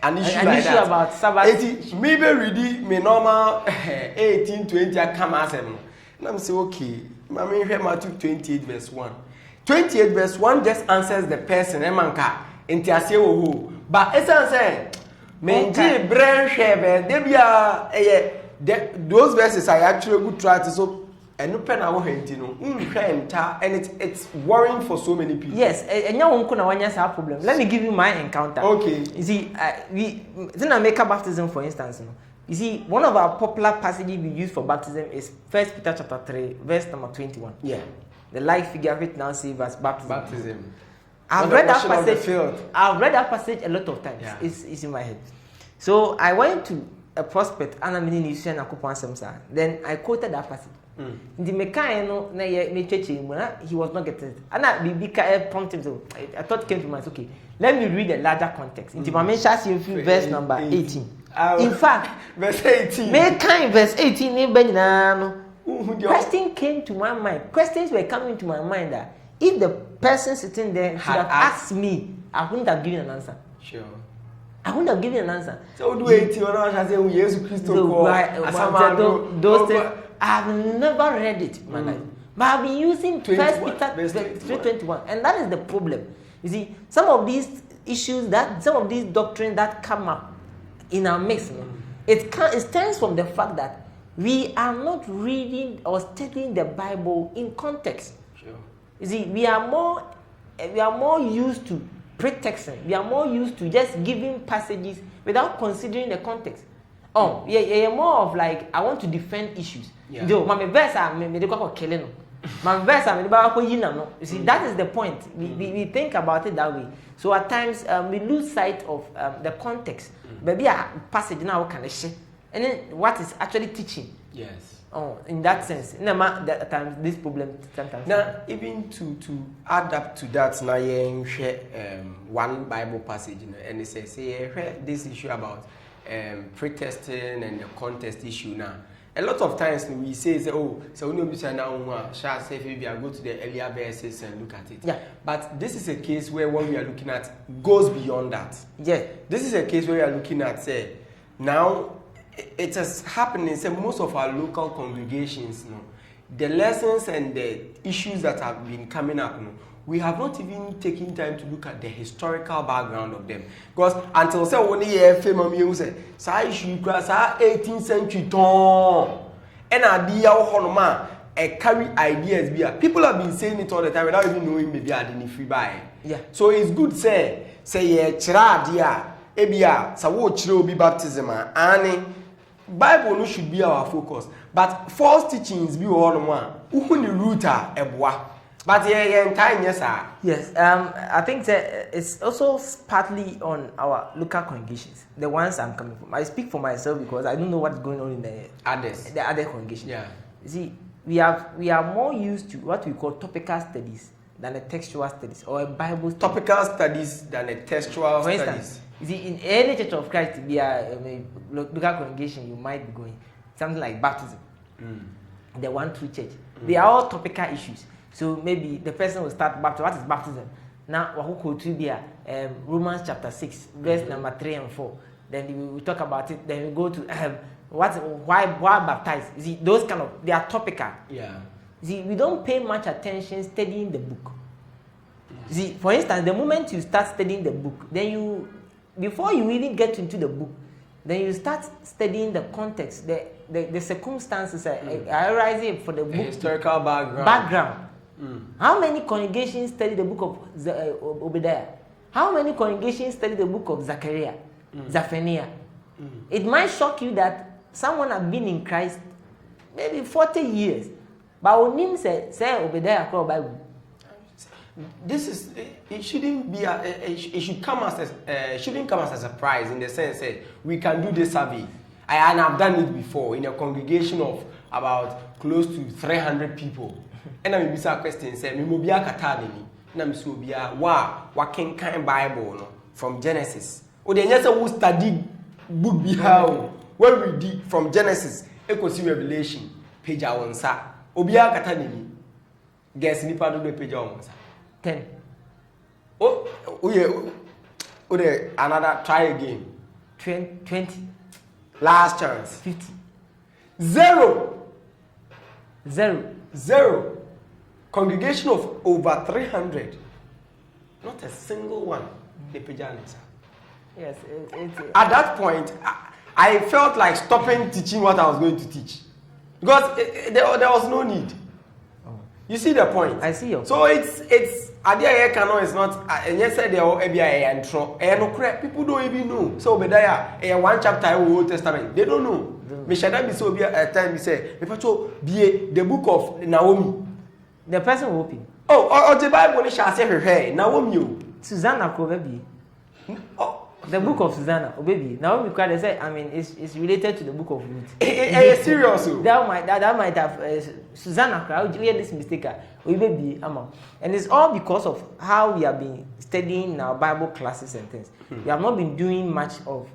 an issue like that about Sabbath. Maybe read me normal 18-20 come as them. And I'm say okay, I mean Matthew 28 verse 1. 28 verse 1 just answers the person emanka enti ase wo ho but esan say menji brain shebe debia those verses I actually good try to so enu pen awo henti no and it's worrying for so many people. Yes, enya wonko na wanya sa problem. Let me give you my encounter. Okay. You see, we in make baptism for instance, you know. You see, one of our popular passages we use for baptism is 1 Peter chapter 3 verse number 21. Yeah. The life figure of it now says as baptism. I've read that passage. I've read that passage a lot of times. Yeah. It's in my head. So I went to a prospect and I'm in the then I quoted that passage. The mechanic na he was not getting it. And I BBK prompted him. I thought came to mind, okay, let me read the larger context. In the verse number 18. In fact, verse 18. Mechanic verse 18 question came to my mind. Questions were coming to my mind that if the person sitting there should have asked me, I wouldn't have given an answer. Sure. I wouldn't have given an answer. So do 18 or not? I say Jesus Christ. Those things, I've never read it in my life. But I've been using 1 Peter 3:21, and that is the problem. You see, some of these issues some of these doctrines that come up in our mix, it stems from the fact that we are not reading or studying the Bible in context. Sure. You see, we are more used to pretexting. We are more used to just giving passages without considering the context. Oh, yeah, more of like I want to defend issues. Yeah. My verse you see, that is the point. We think about it that way. So at times we lose sight of the context. Maybe a passage now can share. And then what is actually teaching? Yes. Oh, in that sense. At times this problem sometimes. Now, even to add up to that, now you share one Bible passage, and it says, this issue about pretesting and the contest issue now. A lot of times we say, oh, so we know now, shall say maybe I go to the earlier verses and look at it. Yeah. But this is a case where what we are looking at goes beyond that. Yeah. This is a case where we are looking at, say, now it has happened in most of our local congregations. The lessons and the issues that have been coming up, we have not even taken time to look at the historical background of them. Because until say one year, famous say, "Sa issue class, 18th century ton," and idea honoma, carry ideas. People have been saying it all the time without even knowing maybe I didn't free buy. Yeah. So it's good say chira dia, ebia sa wo chira obi baptism and Bible no should be our focus, but false teachings be all one. Who the root are ebwa. But yes, I think that it's also partly on our local congregations, the ones I'm coming from. I speak for myself because I don't know what's going on in the other congregations. Yeah. You see, we are more used to what we call topical studies than a textual studies or a Bible study. Topical studies than a textual for studies. Instance, you see, in any church of Christ, we are local congregation, you might be going something like baptism, the one true church. They are all topical issues. So maybe the person will start baptism. What is baptism? Now, Romans chapter 6, verse number 3 and 4. Then we will talk about it. Then we go to why baptize? You see, those kind of, they are topical. Yeah. You see, we don't pay much attention studying the book. You see, for instance, the moment you start studying the book, then before you even get into the book, then you start studying the context, the circumstances arising for the book. The historical background. How many congregations study the book of Obadiah? How many congregations study the book of Zechariah, Zephaniah? It might shock you that someone has been in Christ maybe 40 years, but onim say Obadiah across Bible. This is, it shouldn't be it should come as shouldn't come as a surprise in the sense that we can do this survey. And I've done it before in a congregation of about close to 300 people. And I'm a question say me mobia katadeni na me so bia wa ken kan Bible no from Genesis. O de nyese wo study book bi how where we read from Genesis ekosi Revelation page awonsa. Obia katadeni. Guess nipa do the page awonsa. 10. Oh yeah. Another try again. 20. Last chance. 50. 0. 0. Congregation of over 300. Not a single one. Yes. At that point, I felt like stopping teaching what I was going to teach. Because there was no need. You see the point? I see your point. So it's Adia Kano is not and yes said there will be a intro. People don't even know. So Obadiah, one chapter in the Old Testament, they don't know. Me shall be so be a time we say, the book of Naomi. The person hoping. Oh, the Bible shall say her hair. Naomi. Susanna Kobebi. Oh. The book of Susanna, baby. Naomi cried. They say, I mean, it's related to the book of Ruth. Serious. That might have Susanna cried. You hear this mistake? Baby, and it's all because of how we have been studying our Bible classes and things. We have not been doing much of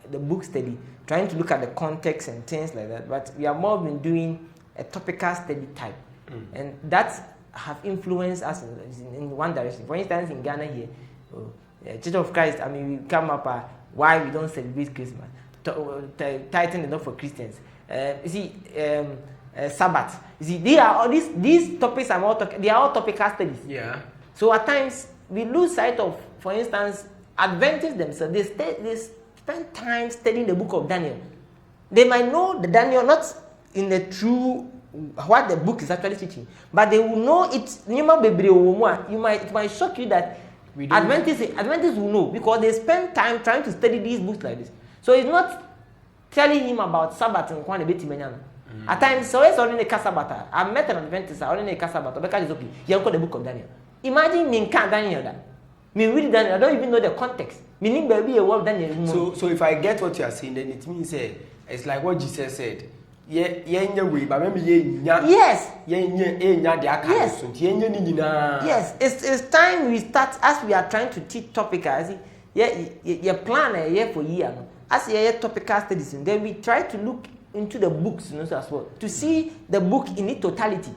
the book study, trying to look at the context and things like that. But we have more been doing a topical study type, and that have influenced us in one direction. For instance, in Ghana here. Church of Christ, I mean, we come up why we don't celebrate Christmas. Tighten enough for Christians. You see, Sabbath. You see, they are all these topics are they are all topical studies. Yeah. So at times we lose sight of, for instance, Adventists themselves. They spend time studying the book of Daniel. They might know the Daniel not in the true what the book is actually teaching, but they will know it. It might shock you that. Adventists will know because they spend time trying to study these books like this. So it's not telling him about Sabbath and Kwan Betimenyano. At times, so it's only a Sabbath. I met an Adventist, I only a Sabbath, because it's okay. You got the book of Daniel. Imagine me can't Daniel that. Me read Daniel, I don't even know the context. Meaning baby a word Daniel. So if I get what you are saying, then it means it's like what Jesus said. Yes. Yes, it's time we start as we are trying to teach topical. You plan for year. As you topical studies, and then we try to look into the books as well to see the book in its totality.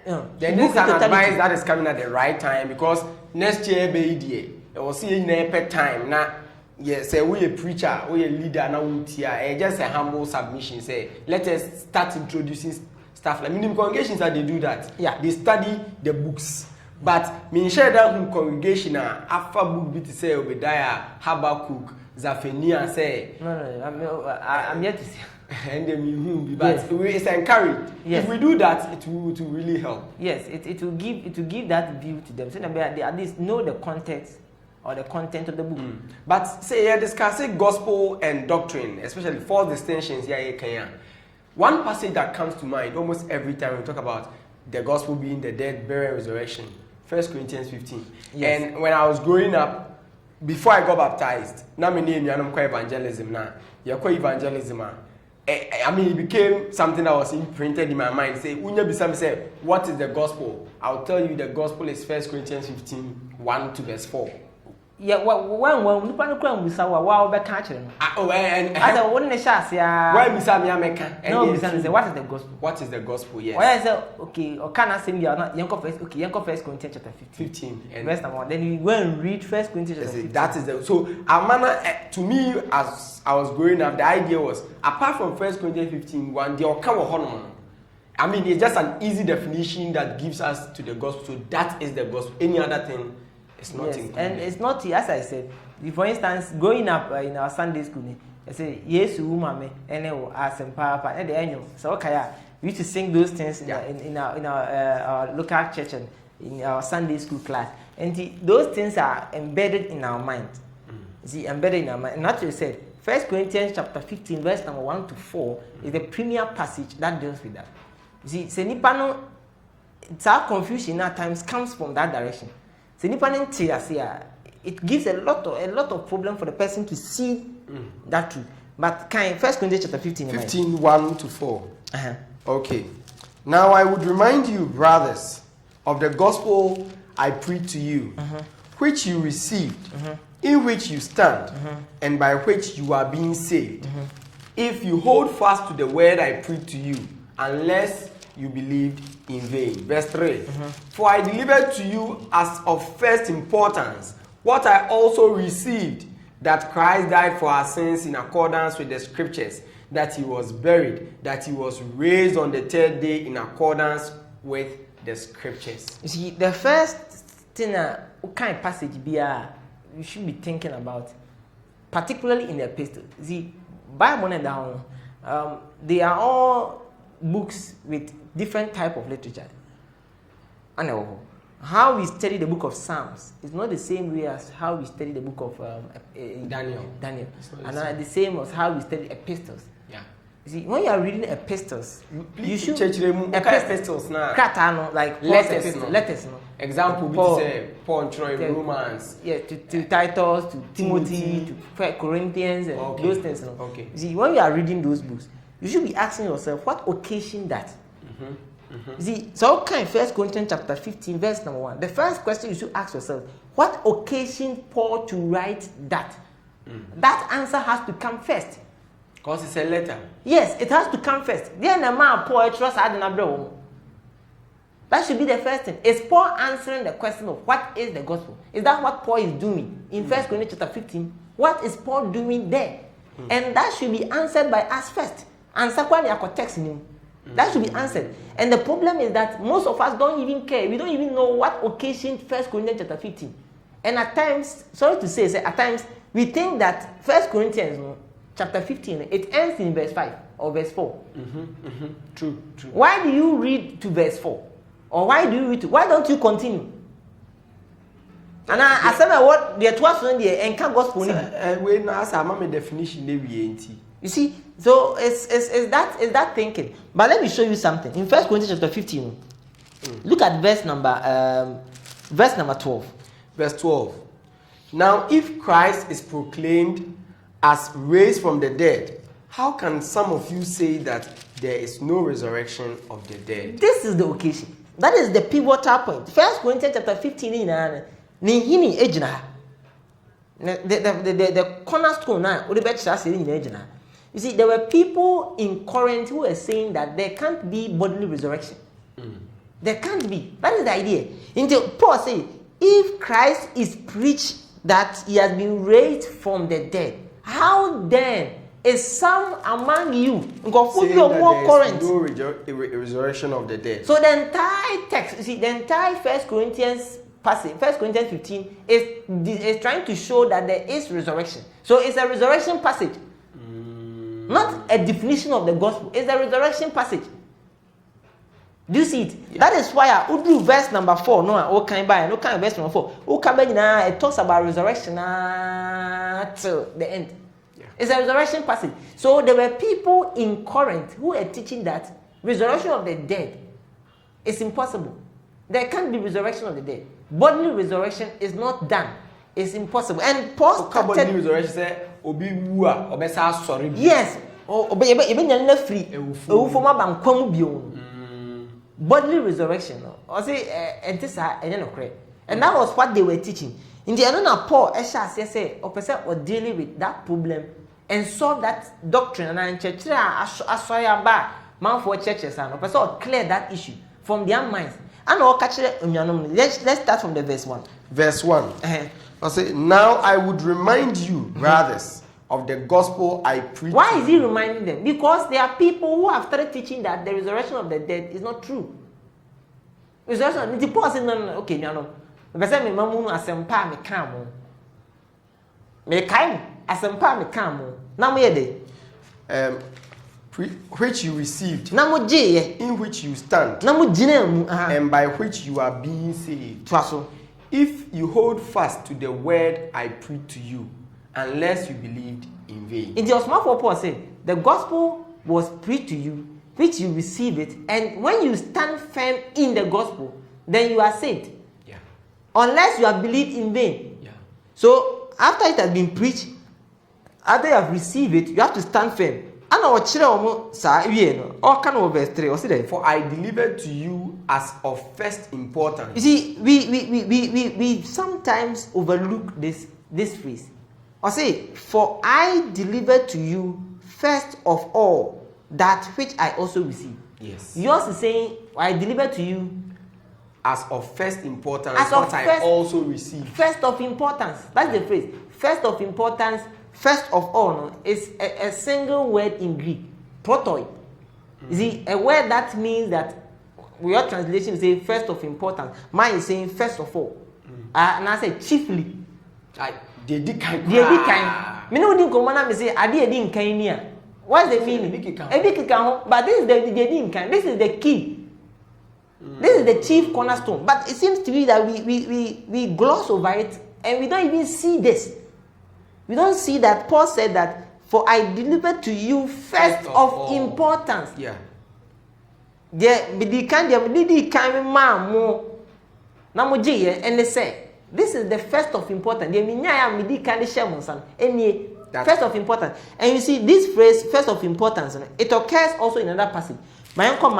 Then this is an advice that is coming at the right time because next year it will see in time now. Yes, say we a preacher, we a leader, now we just a humble submission. Say, let us start introducing stuff like minimum congregations that they do that. Yeah, they study the books. But me share that congregation after book bit say Obadiah, Habakkuk, Zephaniah say. No, I'm yet to see. And then we but yes. It's encouraged. Yes. If we do that, it will really help. Yes, it will give that view to them, so that they at least know the context or the content of the book. But say you're discussing gospel and doctrine, especially four distinctions here in Kenya. One passage that comes to mind almost every time we talk about the gospel being the death, burial, resurrection. 1 Corinthians 15. Yes. And when I was growing up, before I got baptized, now my name is evangelism now. You're called evangelism. I mean, it became something that was imprinted in my mind. Say, what is the gospel? I'll tell you the gospel is 1 Corinthians 15, 1 to verse 4. yeah, when nipa no kura musa wa be ka kire no. Oh, and I said won ne shas ya. Why Misa me America? No, Misa say what is the gospel? What is the gospel? Yes. Why I say okay, or can I say me or not? Yanko first Corinthians chapter 15. And verse number 1. Then you go and read First Corinthians chapter 15. That is the so Amana to me as I was growing up, the idea was apart from First Corinthians 15:1, the Okawa Honoman. I mean, it's just an easy definition that gives us to the gospel. So that is the gospel. Any other thing is not included. And it's not, as I said, for instance, growing up in our Sunday school, I say, yes, woman, and as and papa, and the annual. So, okay, we used to sing those things in our local church and in our Sunday school class. And those things are embedded in our mind. See, embedded in our mind. And that's what you said. 1 Corinthians chapter 15, verse number 1 to 4 is the premier passage that deals with that. See, Senipano, it's our confusion at times comes from that direction. Senipano, it gives a lot of problem for the person to see that truth. But can 1 Corinthians chapter 15, 1 to 4. Okay. Now I would remind you, brothers, of the gospel I preached to you, which you received, in which you stand, and by which you are being saved. If you hold fast to the word I preached to you, unless you believed in vain. Verse 3. For I delivered to you as of first importance what I also received, that Christ died for our sins in accordance with the scriptures, that he was buried, that he was raised on the third day in accordance with the scriptures. You see, the first thing what kind of passage you should be thinking about, particularly in the epistle. See, Bible and down, they are all books with different type of literature. And how we study the book of Psalms is not the same way as how we study the book of Daniel. And the same as how we study epistles. Yeah. You see, when you are reading epistles, you should epistles now. like letters. No. Example, Paul and Romans. Yeah, to Titus, to Timothy, to Corinthians, and those things. No. Okay. You see, when you are reading those books, you should be asking yourself, what occasion that? You see, so kind of 1 Corinthians chapter 15, verse number 1. The first question you should ask yourself, what occasion Paul to write that? That answer has to come first. Because it's a letter. Yes, it has to come first. Then the man Paul trust that should be the first thing. Is Paul answering the question of what is the gospel? Is that what Paul is doing in 1 Corinthians chapter 15? What is Paul doing there? And that should be answered by us first. Answer the text in him. That should be answered. And the problem is that most of us don't even care. We don't even know what occasioned 1 Corinthians chapter 15. And at times, sorry to say, at times, we think that 1 Corinthians chapter 15, it ends in verse 5 or verse 4. True. Why do you read to verse 4? Or why don't you continue? And I said what the twice on the encounter gospel. We now as a definition they we You see, so it's that thinking. But let me show you something. In 1 Corinthians chapter 15, look at verse number 12. Verse 12. Now, if Christ is proclaimed as raised from the dead, how can some of you say that there is no resurrection of the dead? This is the occasion. That is the pivotal point. 1 Corinthians chapter 15 the cornerstone now. You see, there were people in Corinth who were saying that there can't be bodily resurrection. There can't be. That is the idea. Until Paul said, if Christ is preached that he has been raised from the dead, how then is some among you saying that there is no resurrection of the dead? So the entire text, you see, the entire 1 Corinthians passage, 1 Corinthians 15 is trying to show that there is resurrection. So it's a resurrection passage. Not a definition of the gospel. It's a resurrection passage. Do you see it? Yeah. That is why I would do verse number 4. No kind of verse number 4. It talks about resurrection till the end. Yeah. It's a resurrection passage. So there were people in Corinth who were teaching that resurrection of the dead is impossible. There can't be resurrection of the dead. Bodily resurrection is not done. It's impossible. And Paul started... Bodily resurrection said, yes. Bodily resurrection. And that was what they were teaching. In the end, Paul say, or person or dealing with that problem and solve that doctrine and church man for churches and person clear that issue from their minds. And all catch let's start from the verse 1. Verse 1. I say, now I would remind you, brothers, of the gospel I preach. Why is he reminding them? Because there are people who have started teaching that the resurrection of the dead is not true. Resurrection, the Paul said, no, okay, no. But say me mamu asempa me kan mo. Me kai asempa me kan mo. Na mo ye de. Which you received, na mo je ye, in which you stand, na mo gina mu, and by which you are being saved. Twaso. If you hold fast to the word I preach to you, unless you believed in vain. In the Osman for Paul said, the gospel was preached to you, which you receive it, and when you stand firm in the gospel, then you are saved. Yeah. Unless you have believed in vain. Yeah. So after it has been preached, after you have received it, you have to stand firm. And our children sa all kind of verse 3 or see for I delivered to you as of first importance. You see, we sometimes overlook this phrase. Or say, for I delivered to you first of all that which I also received. Yes. Yours is saying, I delivered to you as of first importance, as what of I first, also received. First of importance. That's the phrase. First of importance, first of all, no, is a single word in Greek. Protoi. You see, a word that means that your translation say first of importance. Mine is saying first of all. And I say chiefly. They did kind. Me no din ko mana me say ade edi nkan ni a. What's the meaning? Ebi kika ho, but this is the edi nkan. This is the key. This is the chief cornerstone. But it seems to be that we gloss over it and we don't even see this. We don't see that Paul said that for I delivered to you first of importance. Yeah. There be the kind man mo na mo je and they say this is the first of importance. They mean ya me di kind share any first of importance. And you see this phrase first of importance, it occurs also in another passage. My uncle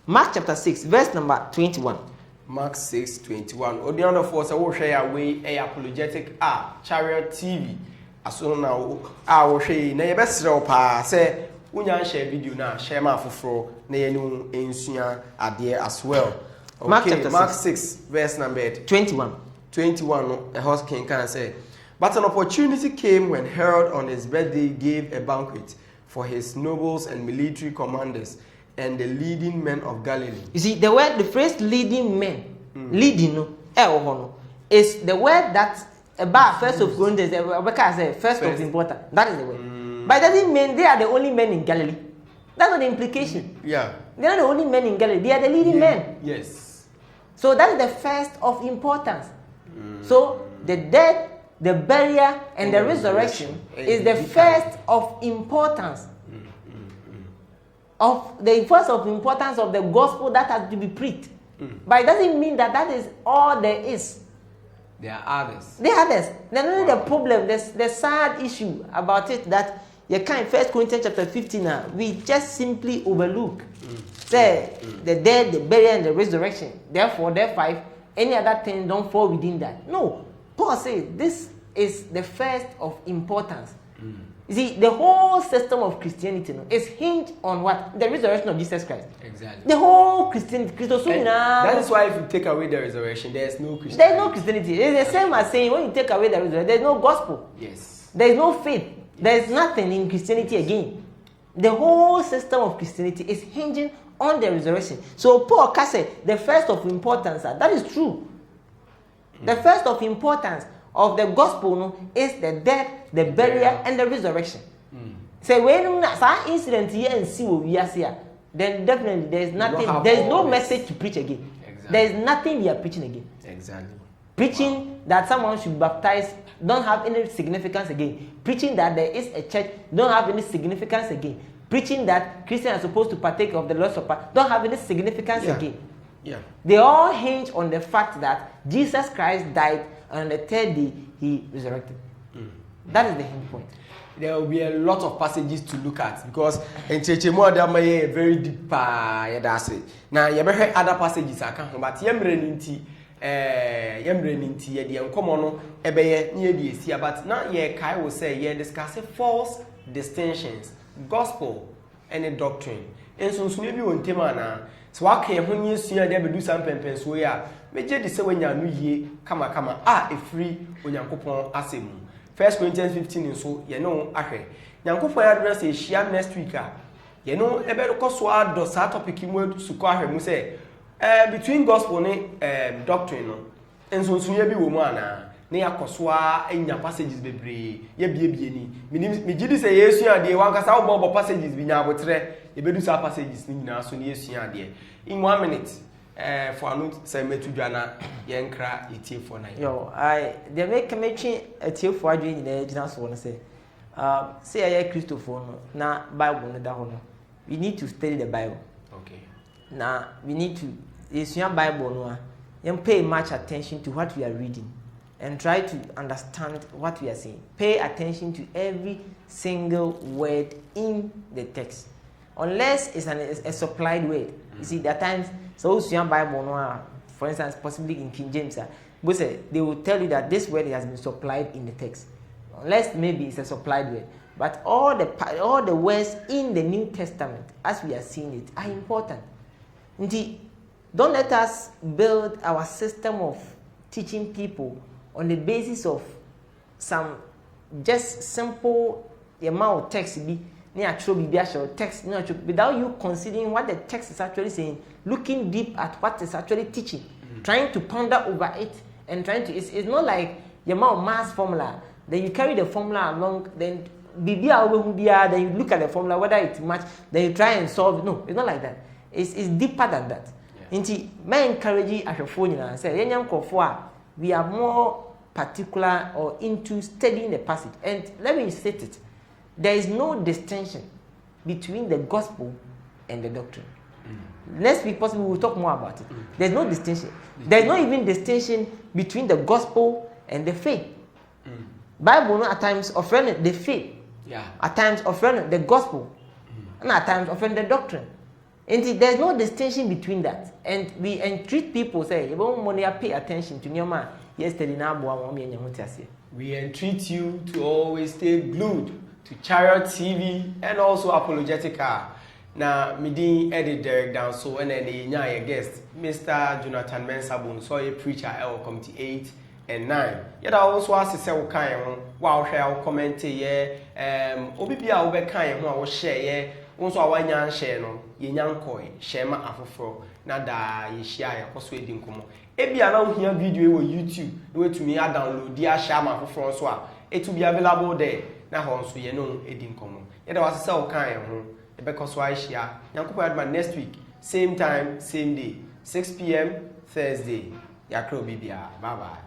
Mark chapter 6 verse number 21. Mark 6:21. Odiano for say wo hwe away a apologetic Chariot TV. Aso na wo hwe na ye besere wo pa say unya share video na share ma foforo na ye nu ensua ade as well. Okay, Mark 6 verse number 21. 21 a horse king can say, but an opportunity came when Herod on his birthday gave a banquet for his nobles and military commanders and the leading men of Galilee. You see, the phrase leading men, leading is the word that about first of Corinthians, Rebecca said first of importance. That is the word. But that doesn't mean they are the only men in Galilee. That's not the implication. Yeah. They are the only men in Galilee. They are the leading men. Yes. So that is the first of importance. So the death, the burial, and the resurrection is the first of importance. Of the first of importance of the gospel that has to be preached. But it doesn't mean that that is all there is. There are others. There are others. Then only the problem, the sad issue about it that you can't 1 Corinthians chapter 15 now, we just simply overlook. Say the death, the burial, and the resurrection. Therefore, any other thing don't fall within that. No. Paul says this is the first of importance. You see, the whole system of Christianity is hinged on what? The resurrection of Jesus Christ. Exactly. The whole Christianity. That is why if you take away the resurrection, there is no Christianity. There is no Christianity. It's the same as saying when you take away the resurrection, there is no gospel. Yes. There is no faith. There is nothing in Christianity again. The whole system of Christianity is hinging on the resurrection. So Paul can say the first of importance, that is true. The first of importance of the gospel is the death, the burial, and the resurrection. So when that incident here and see what we are here, then definitely there is nothing, there is no message to preach again. Exactly. There is nothing we are preaching again. Exactly. Preaching that someone should baptize don't have any significance again. Preaching that there is a church don't have any significance again. Preaching that Christians are supposed to partake of the Lord's Supper don't have any significance again. Yeah. They all hinge on the fact that Jesus Christ died and on the third day he resurrected. That is the hinge point. There will be a lot of passages to look at because in Chechemo there may very deep that's it. Now you heard other passages I can't but yemre ninti ye de nkomo no ebeye ne ye de esia but na ye kai wo say ye discuss false distinctions gospel and doctrine enso nso ne bi won tema na so waka ye ho nye sua de bedu sam pempenso ya meje de se wanya no yie kama efri onyankopon asemu 1 Corinthians 15 nso ye no ahwe nyankopon ya adress e hia next week ye no ebe ko so ado sa topic mu suko ahwe mu say between gospel and doctrine no enso nso ye bi wo mu ana ne yakoso anya passages bebre ye biebie ni me gidi say yesu ade wankasa wo bo passages bi nya abotre ye bedu sa passages ni nyina so ne yesu ade in 1 minute for anu say metudwa na ye nkra etie for na yo they make me twi etie for adwe nyina gina so no say say aye Christopher no na Bible no da ho no we need to study the Bible. Okay. Now we need to your Bible no and pay much attention to what we are reading and try to understand what we are saying. Pay attention to every single word in the text. Unless it's a supplied word. You see, there are times so your Bible no for instance possibly in King James they will tell you that this word has been supplied in the text. Unless maybe it's a supplied word. But all the words in the New Testament as we are seeing it are important. Indeed, don't let us build our system of teaching people on the basis of some just simple amount of text text without you considering what the text is actually saying, looking deep at what it's actually teaching, trying to ponder over it and trying to it's not like your amount of mass formula. Then you carry the formula along, then then you look at the formula whether it match, then you try and solve it. No, it's not like that. It's deeper than that. Inti may encourage ahwefo and say we are more particular or into studying the passage. And let me state it. There is no distinction between the gospel and the doctrine. Next week possibly we'll talk more about it. There's no distinction. There's not even distinction between the gospel and the faith. Bible at times offend the faith. At times offend the gospel. And at times offend the doctrine. And there's no distinction between that. And we entreat people say, pay attention to your man. Yesterday we entreat you to always stay glued to Chariot TV and also Apologetica. Now, Midi edit Derek down so and then the guest, Mr. Jonathan Mensabun, so a preacher L Committee 8 and 9. Yet I also ask to say wow share comment Obibia over kind who share also our yan share no yan coin shema afofro na da ye share ya persuading komo ebia na wo hia video on YouTube no to me download dia share ma afofro so a it will be available there na ho so ye no edin komo ye da was say o kan ho e be koso a share yankopo adman next week same time same day 6 p.m. Thursday yakro bibia bye bye.